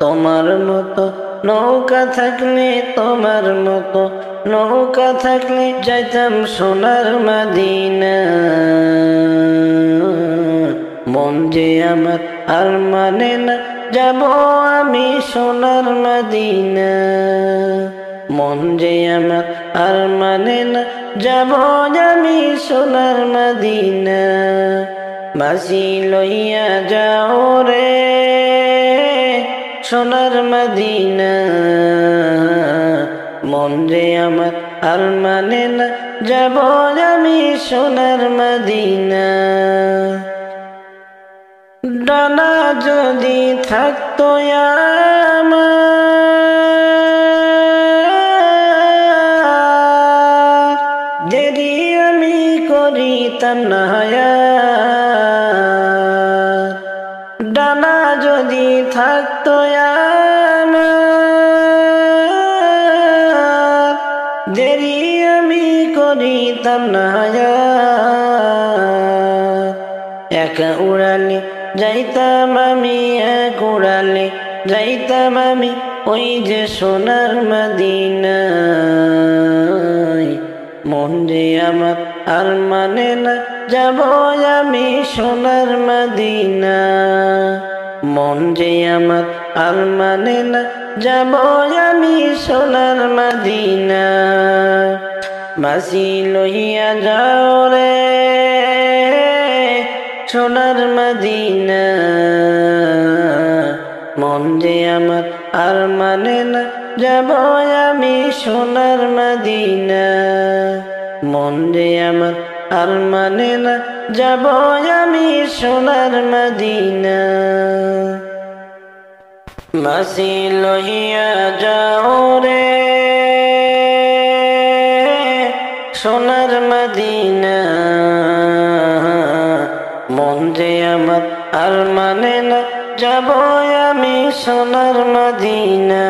তোমার মতো নৌকা থাকলে, তোমার মতো নৌকা থাকলে যাইতাম সোনার মদিনা। মন যে আমার আর মানে না, যাব আমি সোনার মদিনা। মন যে আমার আর মানে না, যাব আমি সোনার মদিনা। মাঝি লইয়া যাও রে সোনার মদিনা। মন যে আমার আর মানে না, যাব আমি সোনার মদিনা। ডানা যদি থাকতো আমার, দেরি আমি করিতাম না। ডানা যদি থাকতো আমার, দেরি আমি করিতাম না। একা উড়ালে যাইতাম আমি, এক উড়ালে যাইতাম আমি ওই যে সোনার মদিনায়। মন যে আমার আর মানে না, যাব আমি সোনার মদিনা। মন যে আমার আর মানে না, যাব আমি সোনার মদিনা। মাঝি লইয়া যাও রে সোনার মদিনা। মন যে আমার আর মানে না, যাব আমি সোনার মদিনা। মন যে আমার আর মানে না, যাব আমি সোনার মদিনা। মাঝি লইয়া যাও রে সোনার মদিনা। মন যে আমার আর মানে না, যাব আমি সোনার মদিনা।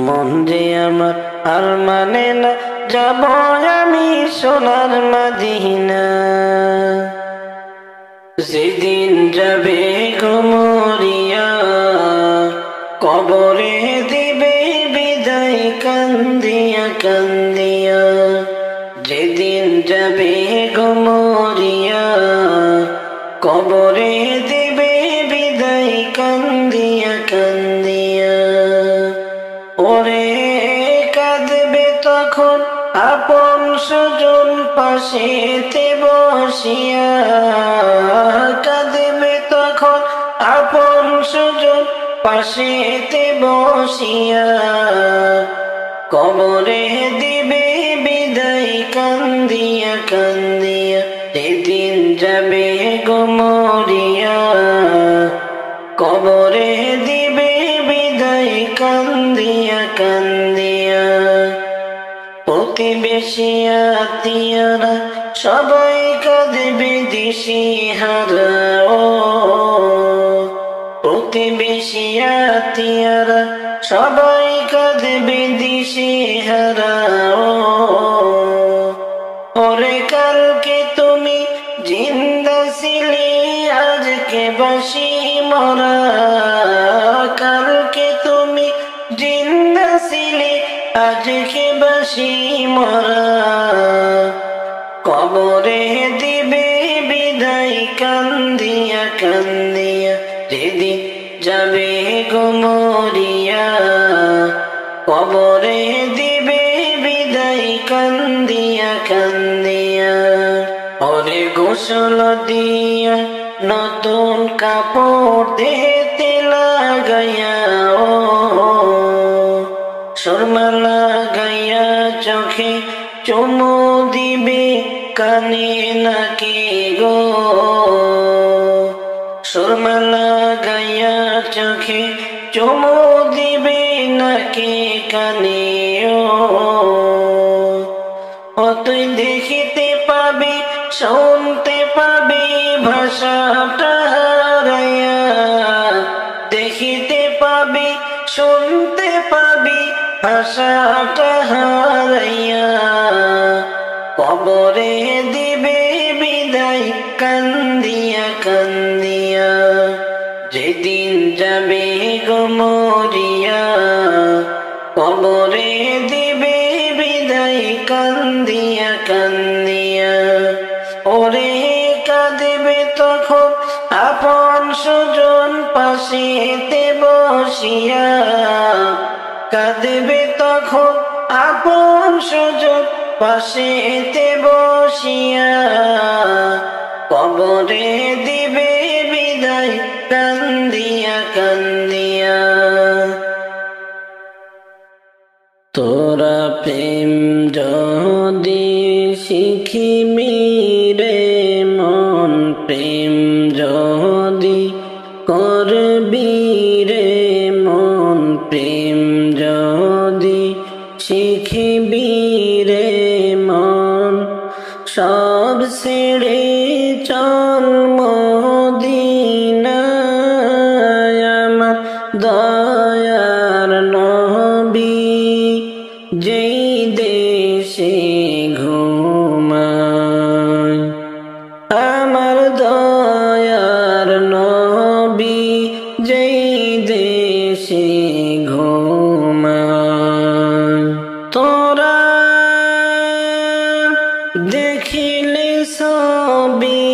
মন যে আমার আর মানে না, যাব আমি সোনার মদিনা। যেদিন যাবে গো মরিয়া, কবরে দিবে বিদায় কান্দিয়া কান্দিয়া। যেদিন যাবে গো মরিয়া, কবরে দিবে বিদায় কান্দিয়া কান্দিয়া। ওরে কাঁদবে তখন আপন স্বজন পাশেতে বসিয়া। কাঁদবে তখন আপন স্বজন পাশেতে বসিয়া। কবরে দিবে বিদায় কান্দিয়া কান্দিয়া। সেদিন যাবে গো মরিয়া, কবরে দিবে বিদায় কান্দিয়া কান্দিয়া। প্রতিবেশী আত্মীয়রা সবাই কাঁদবে দিশেহারা। ও প্রতিবেশী আত্মীয়রা সবাই কাঁদবে দিশেহারা। ওরে কালকে তুমি জিন্দা ছিলে, আজকে বাসি মরা। কালকে তুমি জিন্দা ছিলে, আজকে বাসি মরা। কবরে বিদায় কান্দিয়া কান্দিয়া যেদিন যাবে গো মরিয়া কবরে দিবে বিদায় কান্দিয়া কান্দিয়া ওরে গোসল দিয়া নতুন কাপড় দেহতে লাগাইয়া ও সুরমা লাগাইয়া চোখে চুমু দিবে কানে নাকি গো সুরমা লাগাইয়া চোখে চুমু দিবে নাকি কানে ও তুই দেখিতে পাবি শুনতে পাবি ভাষাটা হারাইয়া দেখিতে পাবি শুনতে পাবি ভাষাটা হারাইয়া কবরে দিবে বিদায় কান্দিয়া কান্দিয়া যেদিন যাবে গো মরিয়া কবরে দিবে বিদায় কান্দিয়া কান্দিয়া ওরে কাঁদিবে তখন আপন সুজন পাশেতে বসিয়া কাঁদিবে তখন আপন সুজন পাশেতে বসিয়া কবরে দিবে বিদায় কান্দিয়া কান্দিয়া তোরা প্রেম যদি শিখিবি রে মন প্রেম যদি করবি রে মন প্রেম যদি শিখিবি রে মন সব ছেড়ে চল মদিনায় আমার দয়ার নবী যেই দেশে ঘুমায় আমার দয়ার নবী যেই দেশে ঘুমায় তোরা দেখিলে সবই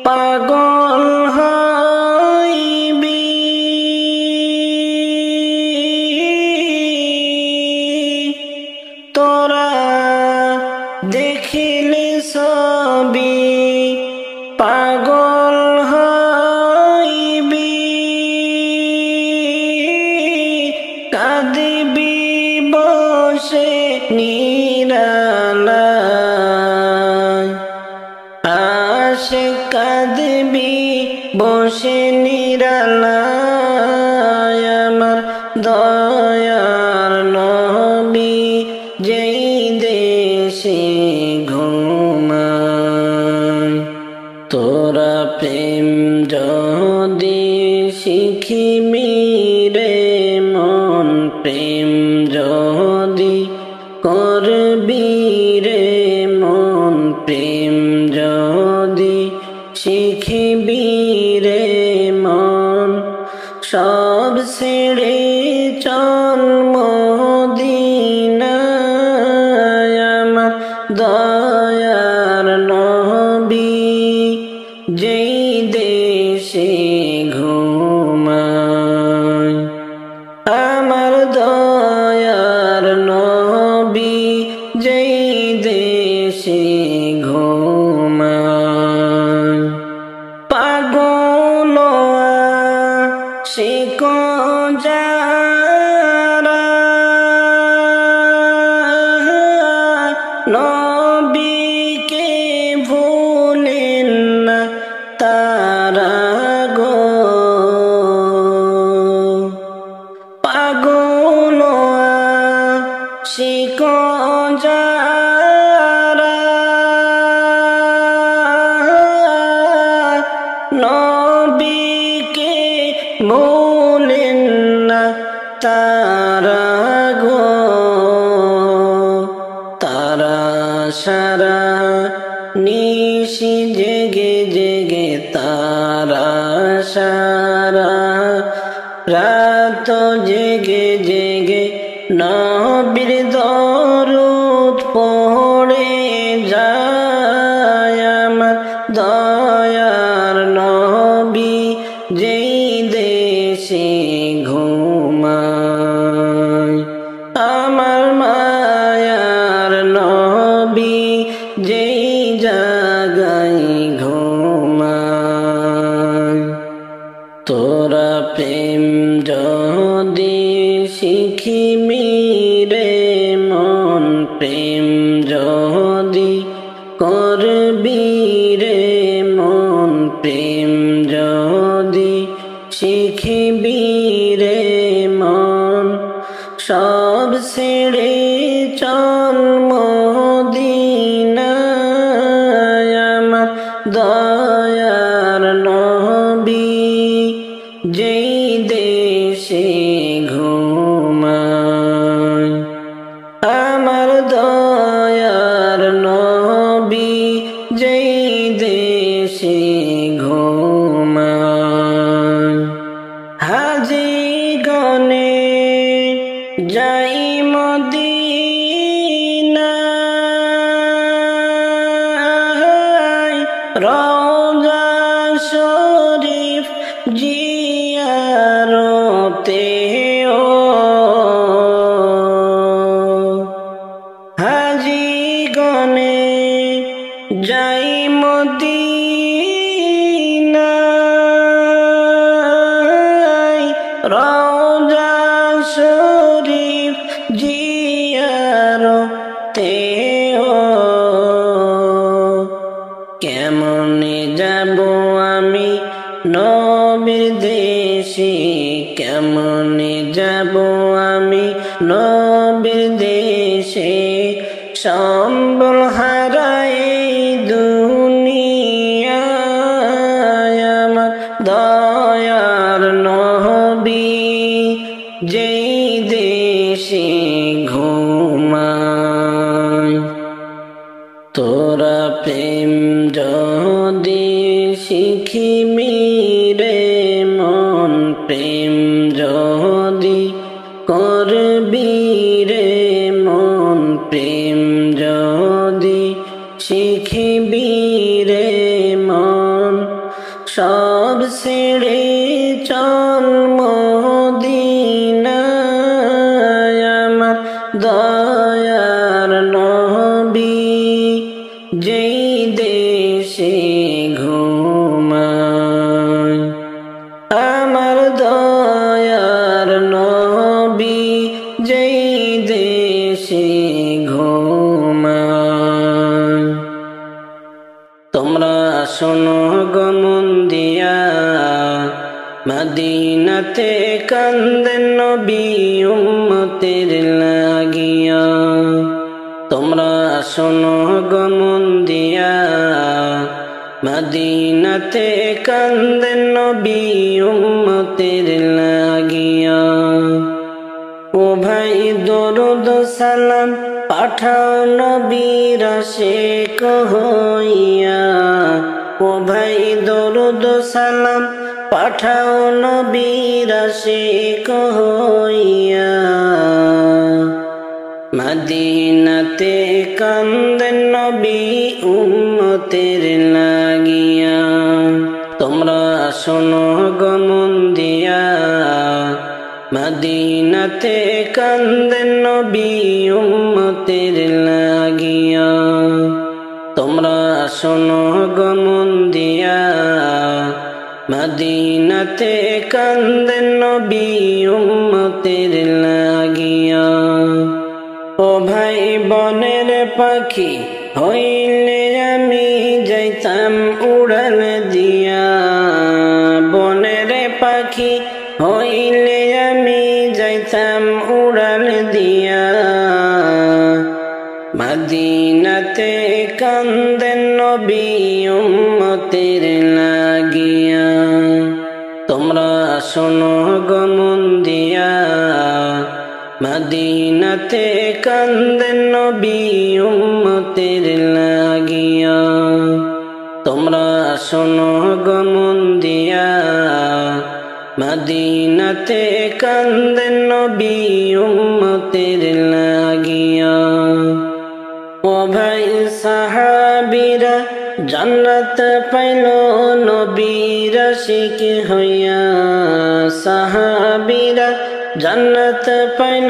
পাগল হইবি তোরা দেখিলে সবই পাগল হইবি কাঁদিবি বসে নিরালায় আশে কাঁদিবি বসে নিরালায় আমার দয়ার নবী যেই দেশে ঘুমায় তোরা প্রেম যদি শিখিবি রে মন প্রেম যদি করবি রে মন প্রেম যদি শিখিবি রে মন সব ছেড়ে চল মদিনায় আমার দয়ার নবী যেই দেশে ঘুমায় আমার দয়ার নবী যেই দেশে ঘুমায় পাগল শিক যারা নবীকে ভুলেন না তারা গো পাগল শিক যারা নবীকে ভুলেন না তারা গো তারা সারা নিশি জেগে জেগে তারা সারা রাত জেগে জেগে নবীর দরুদ পড়ে যায় আমার দয়ার নবী যেই দেশে ঘুমায়, আমার মায়ার নবী যেই জাগায় ঘুমায়। তোরা প্রেম যদি শিখিবি রে মন, প্রেম যদি করবি রে মন, প্রেম যদি শিখিবি রে মন, সব ছেড়ে চল মদিনায়, আমার দয়ার নবী যেই দেশে ঘুমায়, আমার দয়ার নবী যেই দেশে ঘুমায়। হাজি গনে যাই মদিনায়, রওজা শরীফ জিয়ারতে ও হাজি গনে যাই মদিনায়, রওজা শরীফ জিয়ারতে ও কেমনে যাব আমি নবীর দেশে, কেমনে যাব আমি নবীর দেশে, সম্বল হারাই দুনিয়ায়, আমার দয়ার নবী যেই দেশে ঘুমায়। তোরা প্রেম যদি শিখিবি রে মন, প্রেম যদি করবি রে মন, প্রেম যদি শিখিবি রে মন, সব ছেড়ে চল মদিনায়, আমার দয়ার নবী যেই দেশে ঘুমায়, আমার দয়ার নবী যেই দেশে ঘুমায়। তোমরা শোনো গো মন দিয়া, মদিনাতে কান্দেন নবী উম্মতের লাগিয়া। তোমরা শোনো গো মন দিয়া, মদিনাতে কান্দেন নবী উম্মতের লাগিয়া। ও ভাই দরুদ সালাম পাঠাও নবীর আশিক হইয়া, ও ভাই দরুদ সালাম পাঠাও নবীর আশিক হইয়া। মদিনাতে কান্দেন নবী উম্মতের লাগিয়া। তোমরা শোনো গো মন দিয়া, মদিনাতে কান্দেন নবী উম্মতের লাগিয়া। তোমরা শোনো গো মন দিয়া, মদিনাতে কান্দেন নবী উম্মতের লাগিয়া। ও ভাই বনের পাখি হইলে আমি যাইতাম উড়াল দিয়া, বনের পাখি হইলে আমি যাইতাম উড়াল দিয়া। মদিনাতে কান্দেন নবী উম্মতের লাগিয়া। তোমরা শোনো গো মন দিয়া, মদিনাতে কান্দেন নবী উম্মতের লাগিয়া। তোমরা শোনো গো মন দিয়া, মদিনাতে কান্দেন নবী উম্মতের লাগিয়া। ও ভাই সাহাবীরা জান্নাত পাইল নবীর আশিক হইয়া সাহাবীরা জান্নাত পাইল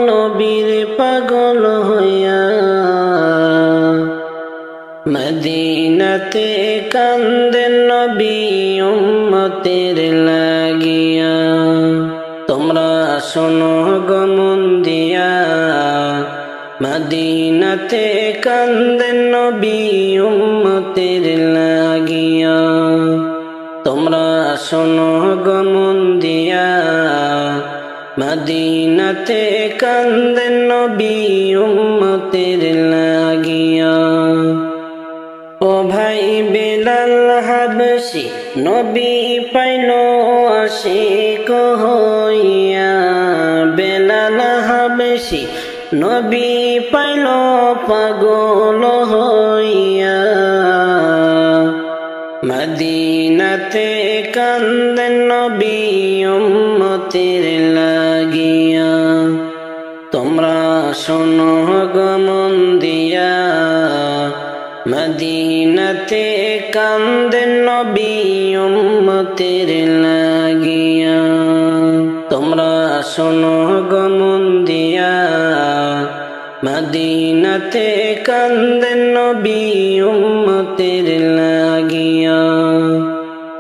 নবীর পাগল হইয়া মদিনাতে কান্দেন নবী উম্মতের লাগিয়া তোমরা শোনো গো মন দিয়া মদিনাতে কান্দেন নবী উম্মতের লাগিয়া তোমরা শোনো গো মন দিয়া মদিনাতে কান্দেন নবী উম্মতের লাগিয়া ও ভাই বেলাল হাবশি নবী পাইল আশিক হইয়া বেলাল হাবশি নবী পাইল পাগল হইয়া মদিনাতে কান্দেন নবী উম্মতের লাগিয়া তোমরা শোনো গো মন দিয়া মদিনাতে কান্দেন নবী উম্মতের লাগিয়া তোমরা শোনো গো মন দিয়া মদিনাতে কান্দেন নবী উম্মতের লাগিয়া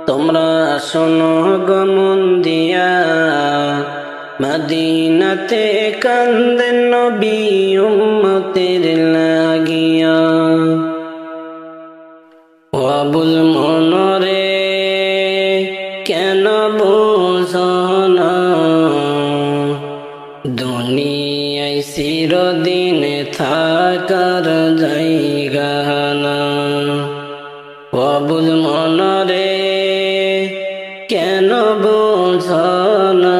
তোমরা শোনো গো মন দিয়া মদিনাতে কান্দেন নবী উম্মতের লাগিয়া ও আবুল মনরে কেন বুঝো না দুনিয়ায় চিরদিন থাকার জায়গা না ও আবুল মনরে কেন বুঝো না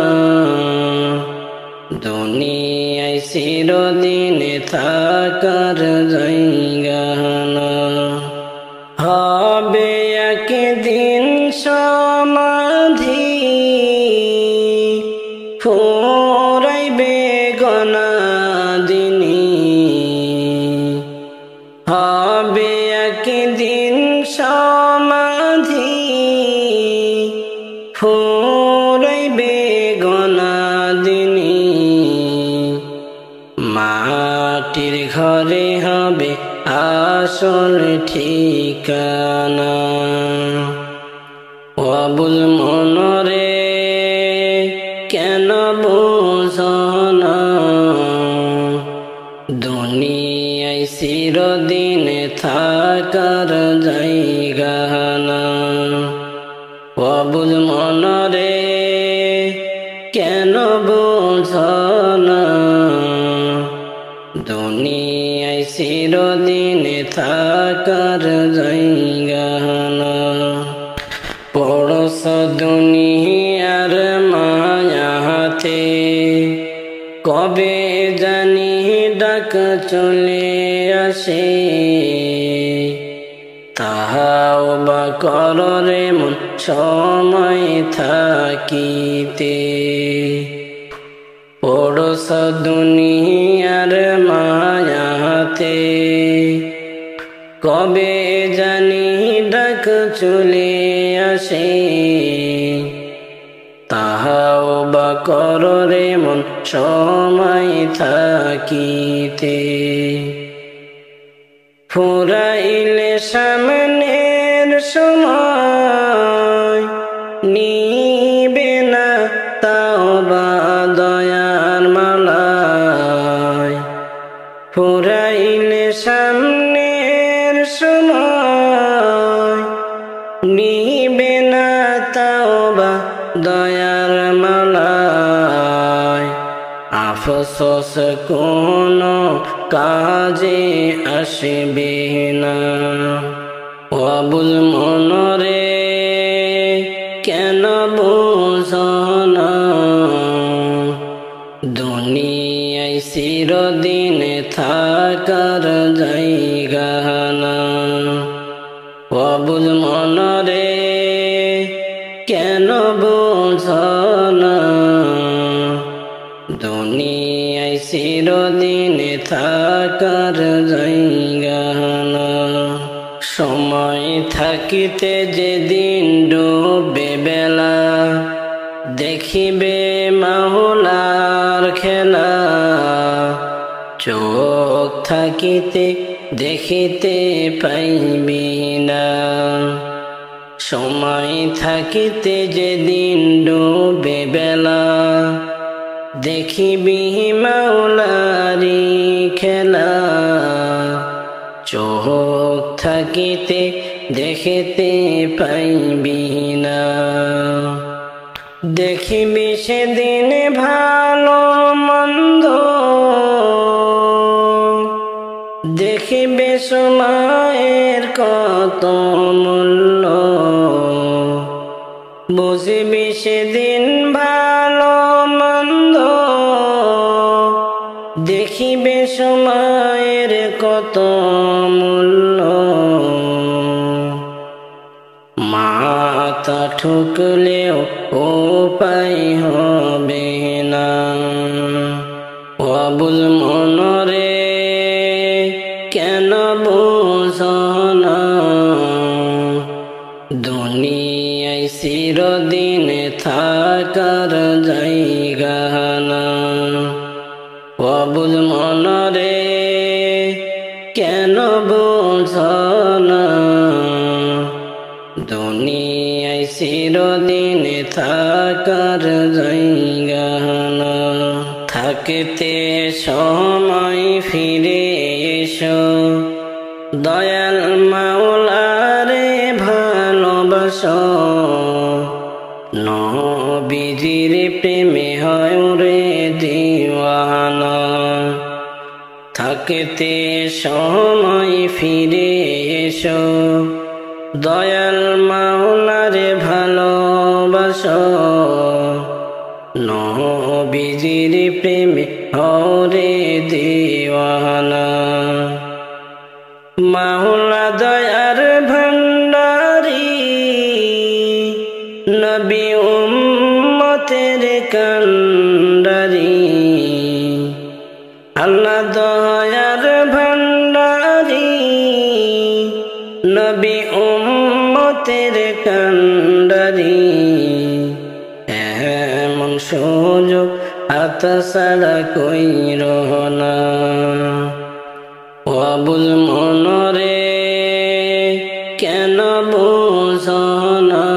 দুনিয়ায় চিরদিন থাকার জায়গা না হবে একদিন সমাধি ফুরাইবে গনাদিনী হবে একদিন সমাধি ফুরাইবে গনাদিনী মাটির ঘরে হবে আসল ঠিকানা ও আবুল মনরে কেন বুঝো না দুনিয়ায় চিরদিন থাকার জায়গা না ও আবুল মনরে কেন বুঝো না দুনিয়ায় চিরদিন থাকার জায়গা না পড়স দুনিয়ার মায়াতে কবে জানি ডাক চলে আসে তাহাও বা কররে মন সময় থাকিতে পড়স দুনিয়ার মায়াতে কবে জানি ডাক চলে আসে তাহাও বা কররে মন সময় থাকিতে ফুরাইলে সামনের সময় নিবে না তাও বা দয়ার মালায় ফুরাইলে সামনের সময় নিবে না তাও বা দয়ার মালায় আফসোস কোনো কাজে আসবে না ও আবুল মনরে কেন বুঝো না দুনিয়ায় চিরদিন থাকার জায়গা না ও আবুল মনরে কেন বুঝো না দুনিয়ায় চিরদিন থাকার জায়গা না সময় থাকিতে যেদিন ডুবে বেলা দেখিবে মাওলার খেলা চোখ থাকিতে দেখিতে পাইবি না সময় থাকিতে যেদিন ডুবে বেলা দেখিবি মাওলারি খেলা চোখ থাকিতে দেখিতে পাইবি না দেখিবি সেদিন ভালো মন্দ দেখিবে সময়ের কত মূল্য বুঝিবি সেদিন ভালো মন্দ দেখিবে সময়ের কত মূল্য মাথা ঠুকলেও উপায় হবে না অবুঝ মনরে কেন বুঝো না দুনিয়ায় চিরদিন থাকার জায়গা না অবুঝ মনরে কেন বুঝো না দুনিয়ায় চিরদিন থাকার জায়গা না থাকতে সময় ফিরে এসো দয়াল মাওলারে ভালোবাসো নবীজির প্রেমে হয় রে দিওয়ানা থাকতে সময় ফিরে এসো দয়াল মাওলারে ভালোবাসো নবীজির প্রেমে হরে দিওয়ানা মাওলা দয়ার ভান্ডারি নবী উম্মতের কান্ডারি আল্লাহ দয়ার ভান্ডারি নবী উম্মতের কান্ডারি এমন সুযোগ হাতছাড়া কইর না অবুঝ মনরে কেন বুঝো না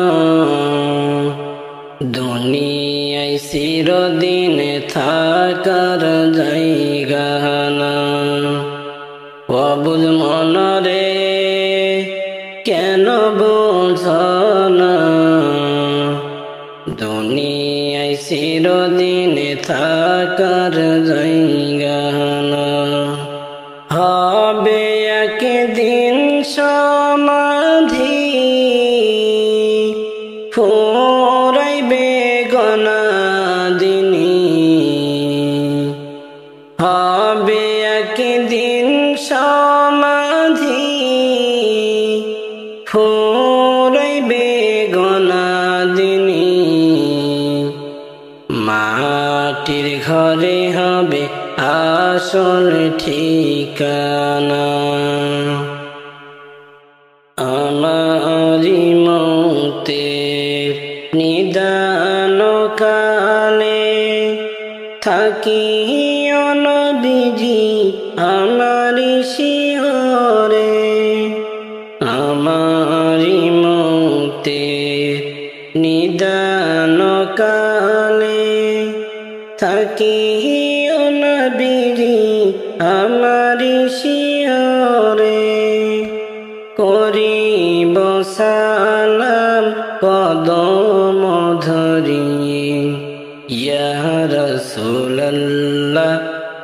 দুনিয়ায় চিরদিন থাকার জায়গা না অবুঝ মনরে কেন বুঝো না দুনিয়ায় চিরদিন থাকার জায়গা না হবে একদিন সমাধি ফুরাইবে গনাদিনী হবে একদিন সমাধি ফুরাইবে গনাদিনী মাটির ঘরে হবে আসল ঠিকানা আমারি মৌতের নিদান কালে থাকিও নবীজি আমারি শিহরে আমারি মৌতের নিদান কালে থাকিও নবীজি আমারি শিহরে করিব সালাম কদম ধরিয়ে ইয়া রাসূলুল্লাহ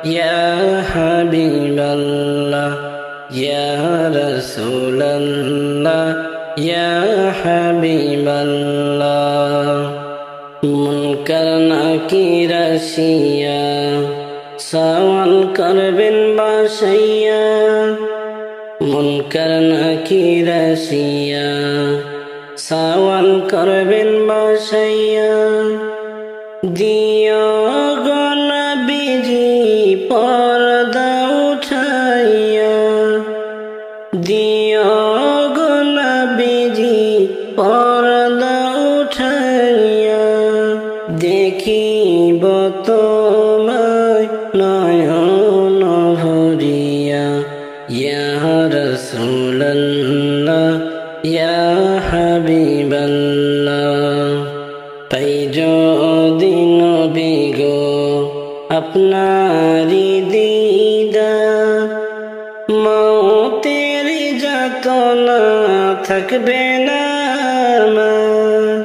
ইয়া হাবিবাল্লাহ ইয়া রাসূলুল্লাহ ইয়া হাবিবাল্লাহ মুনকার নাকির আসিয়া সওয়াল করবেন বাসাইয়া মুনকার নাকির আসিয়া সওয়াল করবেন বাসাইয়া দিও গো নবীজি পর্দা উঠাইয়া দিও পর্দা উঠাইয়া দেখিব তোমায় নয়ন ভরিয়া ইয়া রাসূলুল্লাহ ইয়া হাবিবাল্লাহ পাই যদি নবী গো আপনারি দিদার মৌতের যাতনা থাকবে না আমার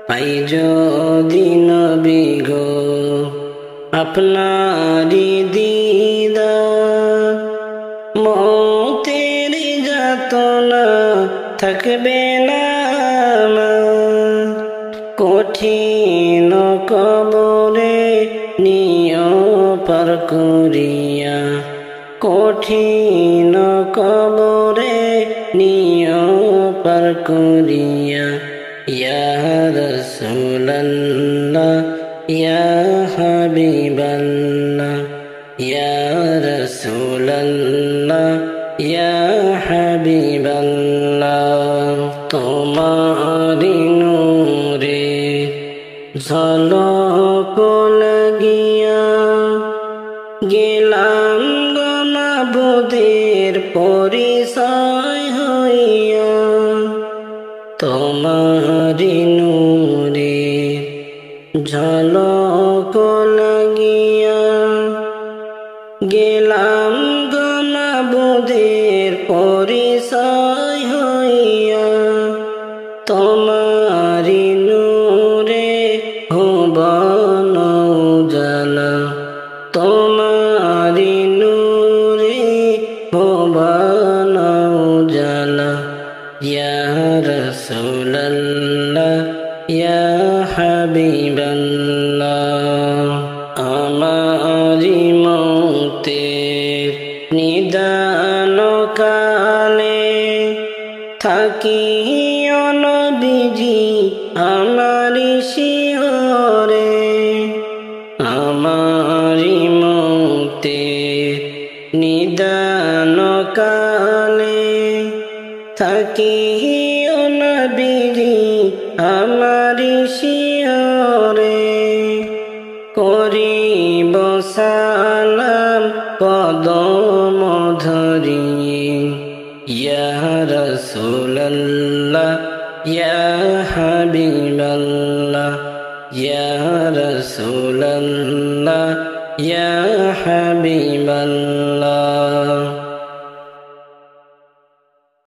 পাই যদি নবী গো আপনারি দিদার মৌতের যাতনা থাকবে না আমার কঠিন কবরে নিয় পার করিয়া কঠিন কবরে নিয় পার করিয়া ইয়া রাসূলুল্লাহ ইয়া হাবিবাল্লাহ ইয়া রাসূলুল্লাহ ইয়া হাবিবাল্লাহ তোমারি নূরে ঝলক লাগিয়া গেলাম গো মাবুদের পরিচয় হইয়া তোমারি নূরে ঝলক লাগিয়া গেলাম গো মাবুদের পরিচয় হইয়া তোমারি নূরে ভুবন উজালা তোমারি নূরে ভুবন উজালা ইয়া রাসূলুল্লাহ ইয়া হাবিবাল্লাহ আমারি মৌতের নিদান কালে থাকিও নবীজি আমারি শিহরে আমারি মৌতের নিদান কালে থাকিও নবীজি আমারি শিহরে করিব সালাম কদম ধরিয়ে ইয়া রাসূলুল্লাহ ইয়া হাবিবাল্লাহ ইয়া রাসূলুল্লাহ ইয়া হাবিবাল্লাহ